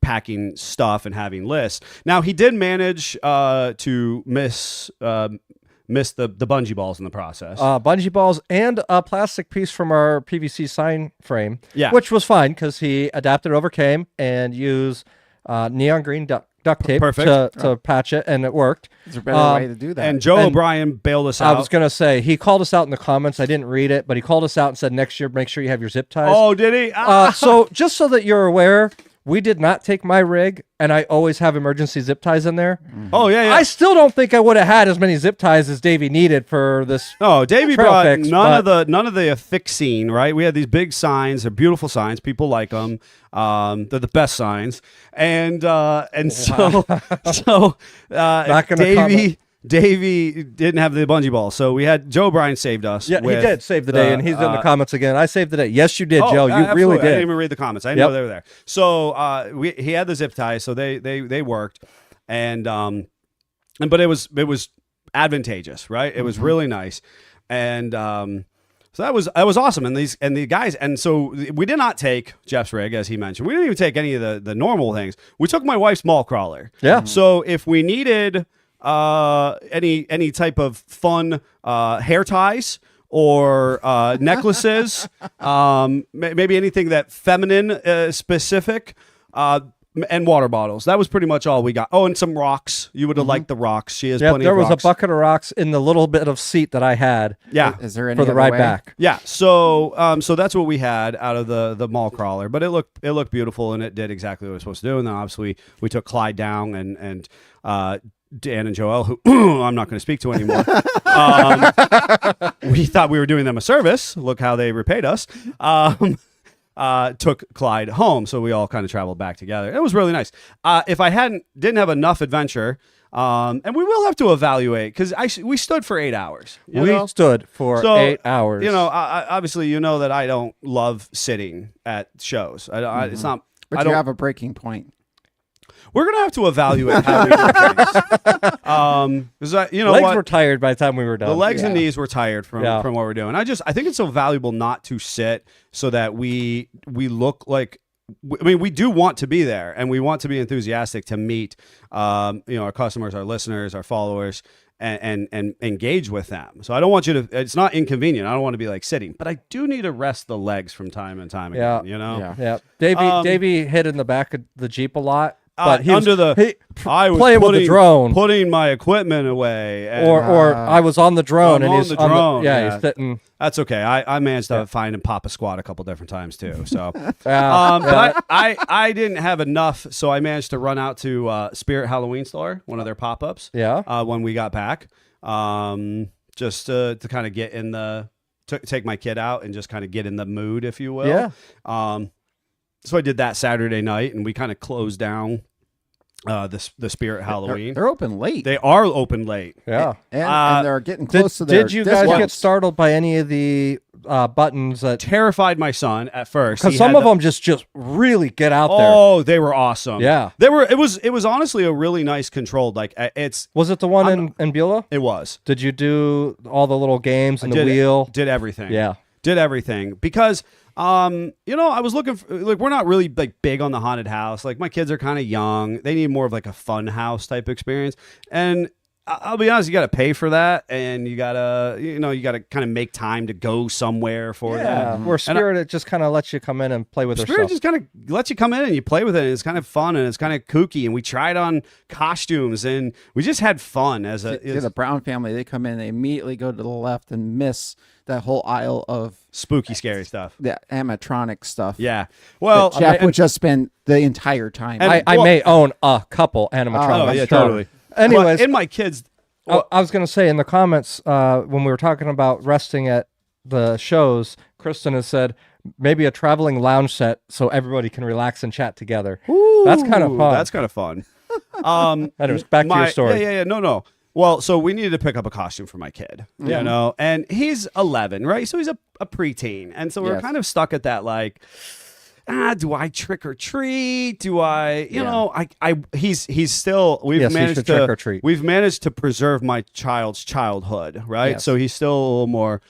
packing stuff and having lists. Now, he did manage to miss the bungee balls in the process. Bungee balls and a plastic piece from our PVC sign frame, which was fine because he adapted, overcame, and used neon green duct tape to patch it, and it worked. There's a better way to do that. And Joe O'Brien bailed us out. I was going to say, he called us out in the comments. I didn't read it, but he called us out and said, next year, make sure you have your zip ties. Oh, did he? So just so that you're aware, we did not take my rig, and I always have emergency zip ties in there. Mm-hmm. Oh, yeah. I still don't think I would have had as many zip ties as Davey needed for this. Oh, Davey brought none of the affixing, right? We had these big signs. They're beautiful signs. People like them. They're the best signs. And so Davey didn't have the bungee ball, so we had Joe O'Brien saved us. Yeah, he did save the day, and he's in the comments again. I saved the day. Yes, you did, Joe. You really did. I didn't even read the comments. I didn't know they were there. So he had the zip ties, so they worked, but it was advantageous, right? It was really nice, and so that was awesome. And the guys, and so we did not take Jeff's rig, as he mentioned. We didn't even take any of the normal things. We took my wife's mall crawler. Yeah. So if we needed any type of fun hair ties or necklaces, maybe anything that feminine specific, and water bottles. That was pretty much all we got. Oh, and some rocks. You would have liked the rocks. She has plenty of rocks. There was a bucket of rocks in the little bit of seat that I had. Yeah. Is there any for the ride back? Yeah. So that's what we had out of the mall crawler, but it looked beautiful, and it did exactly what it was supposed to do. And then obviously we took Clyde down and Dan and Joel, who I'm not going to speak to anymore. We thought we were doing them a service. Look how they repaid us. Took Clyde home, so we all kind of traveled back together. It was really nice. If I didn't have enough adventure, and we will have to evaluate, because we stood for 8 hours. We stood for 8 hours. Obviously, that I don't love sitting at shows. It's not. But you have a breaking point. We're gonna have to evaluate how we do things. Because legs were tired by the time we were done. The legs and knees were tired from what we're doing. I think it's so valuable not to sit so that we look like. I mean, we do want to be there, and we want to be enthusiastic to meet, our customers, our listeners, our followers, and engage with them. So I don't want you to. It's not inconvenient. I don't want to be sitting, but I do need to rest the legs from time and time again. Yeah. Davey hid in the back of the Jeep a lot. But I was playing with the drone, putting my equipment away, or I was on the drone, and he's on the drone. He's sitting. That's okay. I managed to find and pop a squat a couple different times too. So, but I didn't have enough, so I managed to run out to Spirit Halloween Store, one of their pop-ups. Yeah. When we got back, just to kind of get in take my kid out and just kind of get in the mood, if you will. Yeah. So I did that Saturday night, and we kind of closed down the Spirit Halloween. They're open late. They are open late. Yeah. And they're getting close to their Did you guys discounts. get startled by any of the buttons that Terrified my son at first because some of them just really get out there. Oh, they were awesome. Yeah. They were. It was honestly a really nice controlled. Like it's. Was it the one in Beulah? It was. Did you do all the little games and the Did- wheel? Did everything. Yeah. Did everything because I was looking for, like, we're not really like big on the haunted house. Like my kids are kind of young. They need more of like a fun house type experience. And I'll be honest, you got to pay for that, and you gotta kind of make time to go somewhere for that. Where Spirit it just kind of lets you come in and play with their Spirit stuff. just kind of lets you come in and you play with it. And it's kind of fun and it's kind of kooky. And we tried on costumes and we just had fun as a the Brown family. They come in, they immediately go to the left and miss that whole aisle of spooky, scary stuff. the animatronic stuff. Yeah. Well, that Jeff would just spend the entire time. I may own a couple animatronics. Oh, yeah, sure. totally. Anyways, in my kids. I was going to say in the comments when we were talking about resting at the shows, Kristen has said maybe a traveling lounge set so everybody can relax and chat together. That's kind of fun. That's kind of fun. Anyways, back to your story. Yeah. No. Well, so we needed to pick up a costume for my kid, you know, and he's 11, right? So he's a preteen. And so we're kind of stuck at that, like, do I trick or treat? Do I, you know, he's still, we've managed to trick or treat. We've managed to preserve my child's childhood, right? Yes. So he's still a little more,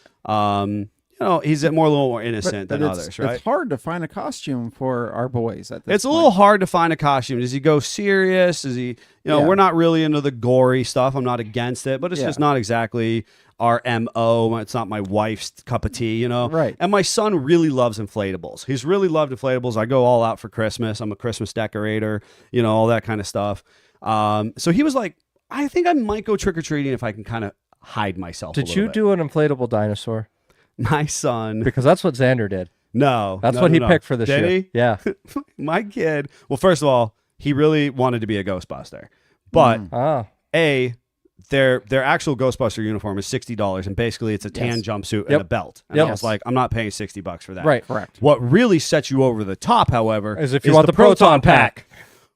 he's a little more innocent than others, right? It's hard to find a costume for our boys at this It's a little hard to find a costume. Does he go serious? Does he, we're not really into the gory stuff. I'm not against it, but it's just not exactly our MO. It's not my wife's cup of tea, you know? Right. And my son really loves inflatables. He's really loved inflatables. I go all out for Christmas. I'm a Christmas decorator, all that kind of stuff. So he was like, I think I might go trick-or-treating if I can kind of hide myself Did you do an inflatable dinosaur? My son. Because that's what Xander did. No. That's what he no. picked for this Did year. he? Yeah. My kid. Well, first of all, he really wanted to be a Ghostbuster. But their actual Ghostbuster uniform is $60, and basically it's a tan jumpsuit and a belt. And I was like, I'm not paying $60 for that. Right. Correct. What really sets you over the top, however, As if you want the proton pack.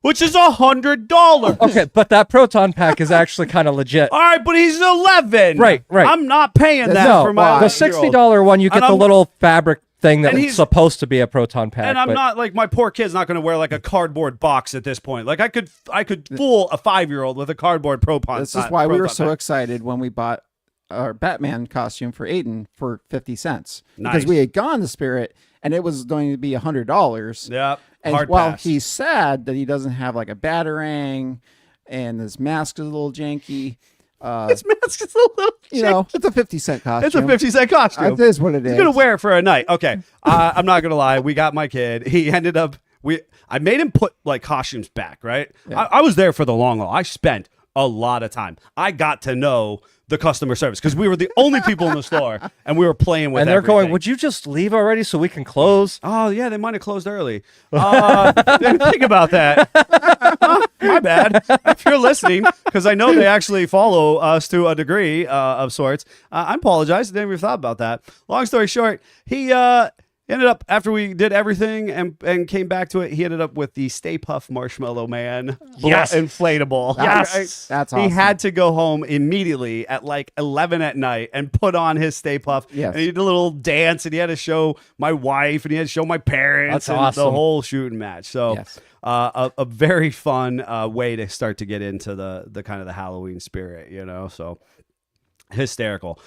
which is $100. Okay, but that proton pack is actually kind of legit. All right, but he's 11. Right. I'm not paying that No, for my the 11-year-old. $60 one, you get And the I'm- little fabric thing And that's he's- supposed to be a proton pack. And I'm but- not like, my poor kid's not going to wear like a cardboard box at this point. Like I could fool a 5-year-old with a cardboard proton. This is why we were proton so pack. excited when we bought our Batman costume for Aiden for 50 cents. Nice. Because we had gone to Spirit and it was going to be $100. Yep. And Hard while pass. he's sad that he doesn't have like a batarang and his mask is a little janky, His mask is a little it's a 50-cent costume. It's a 50-cent costume. It is what it is. He's gonna wear it for a night. Okay, I'm not gonna lie. We got my kid. He ended up. I made him put like costumes back. Right. Yeah. I was there for the long haul. I spent a lot of time. I got to know the customer service because we were the only people in the store and we were playing with. and they're everything. going, would you just leave already so we can close? Oh yeah, they might have closed early. Didn't think about that. My bad. If you're listening, because I know they actually follow us to a degree of sorts. I apologize. I didn't even thought about that. Long story short, he ended up, after we did everything and came back to it, he ended up with the Stay Puft Marshmallow Man inflatable. That's awesome. He had to go home immediately at like 11 at night and put on his Stay Puft. Yes. And he did a little dance, and he had to show my wife, and he had to show my parents. That's and awesome. the whole shooting match. So Yes. a very fun way to start to get into the kind of the Halloween spirit, so hysterical.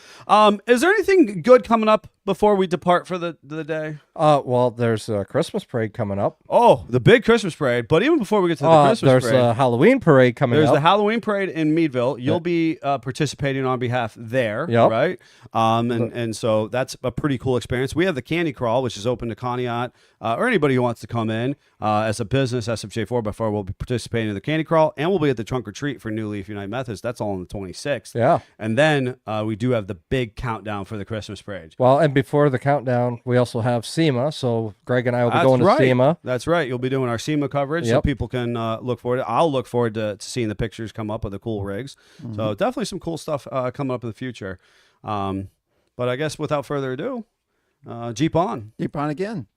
Is there anything good coming up before we depart for the day? Well, there's a Christmas parade coming up. Oh, the big Christmas parade. But even before we get to the Christmas there's parade, a Halloween parade coming there's up. the Halloween parade in Meadville. You'll be participating on behalf there, Yep. right? And so that's a pretty cool experience. We have the Candy Crawl, which is open to Conneaut or anybody who wants to come in as a business. SFJ4 by far will be participating in the Candy Crawl, and we'll be at the Trunk or Treat for New Leaf United Methodist. That's all on the 26th. Yeah. And then we do have the big countdown for the Christmas parade. Well, and before the countdown, we also have SEMA. So Greg and I will be going right. to SEMA. That's right. You'll be doing our SEMA coverage, so Yep. people can look forward to it. I'll look forward to seeing the pictures come up of the cool rigs. So definitely some cool stuff coming up in the future. But I guess without further ado, Jeep on. Keep on again.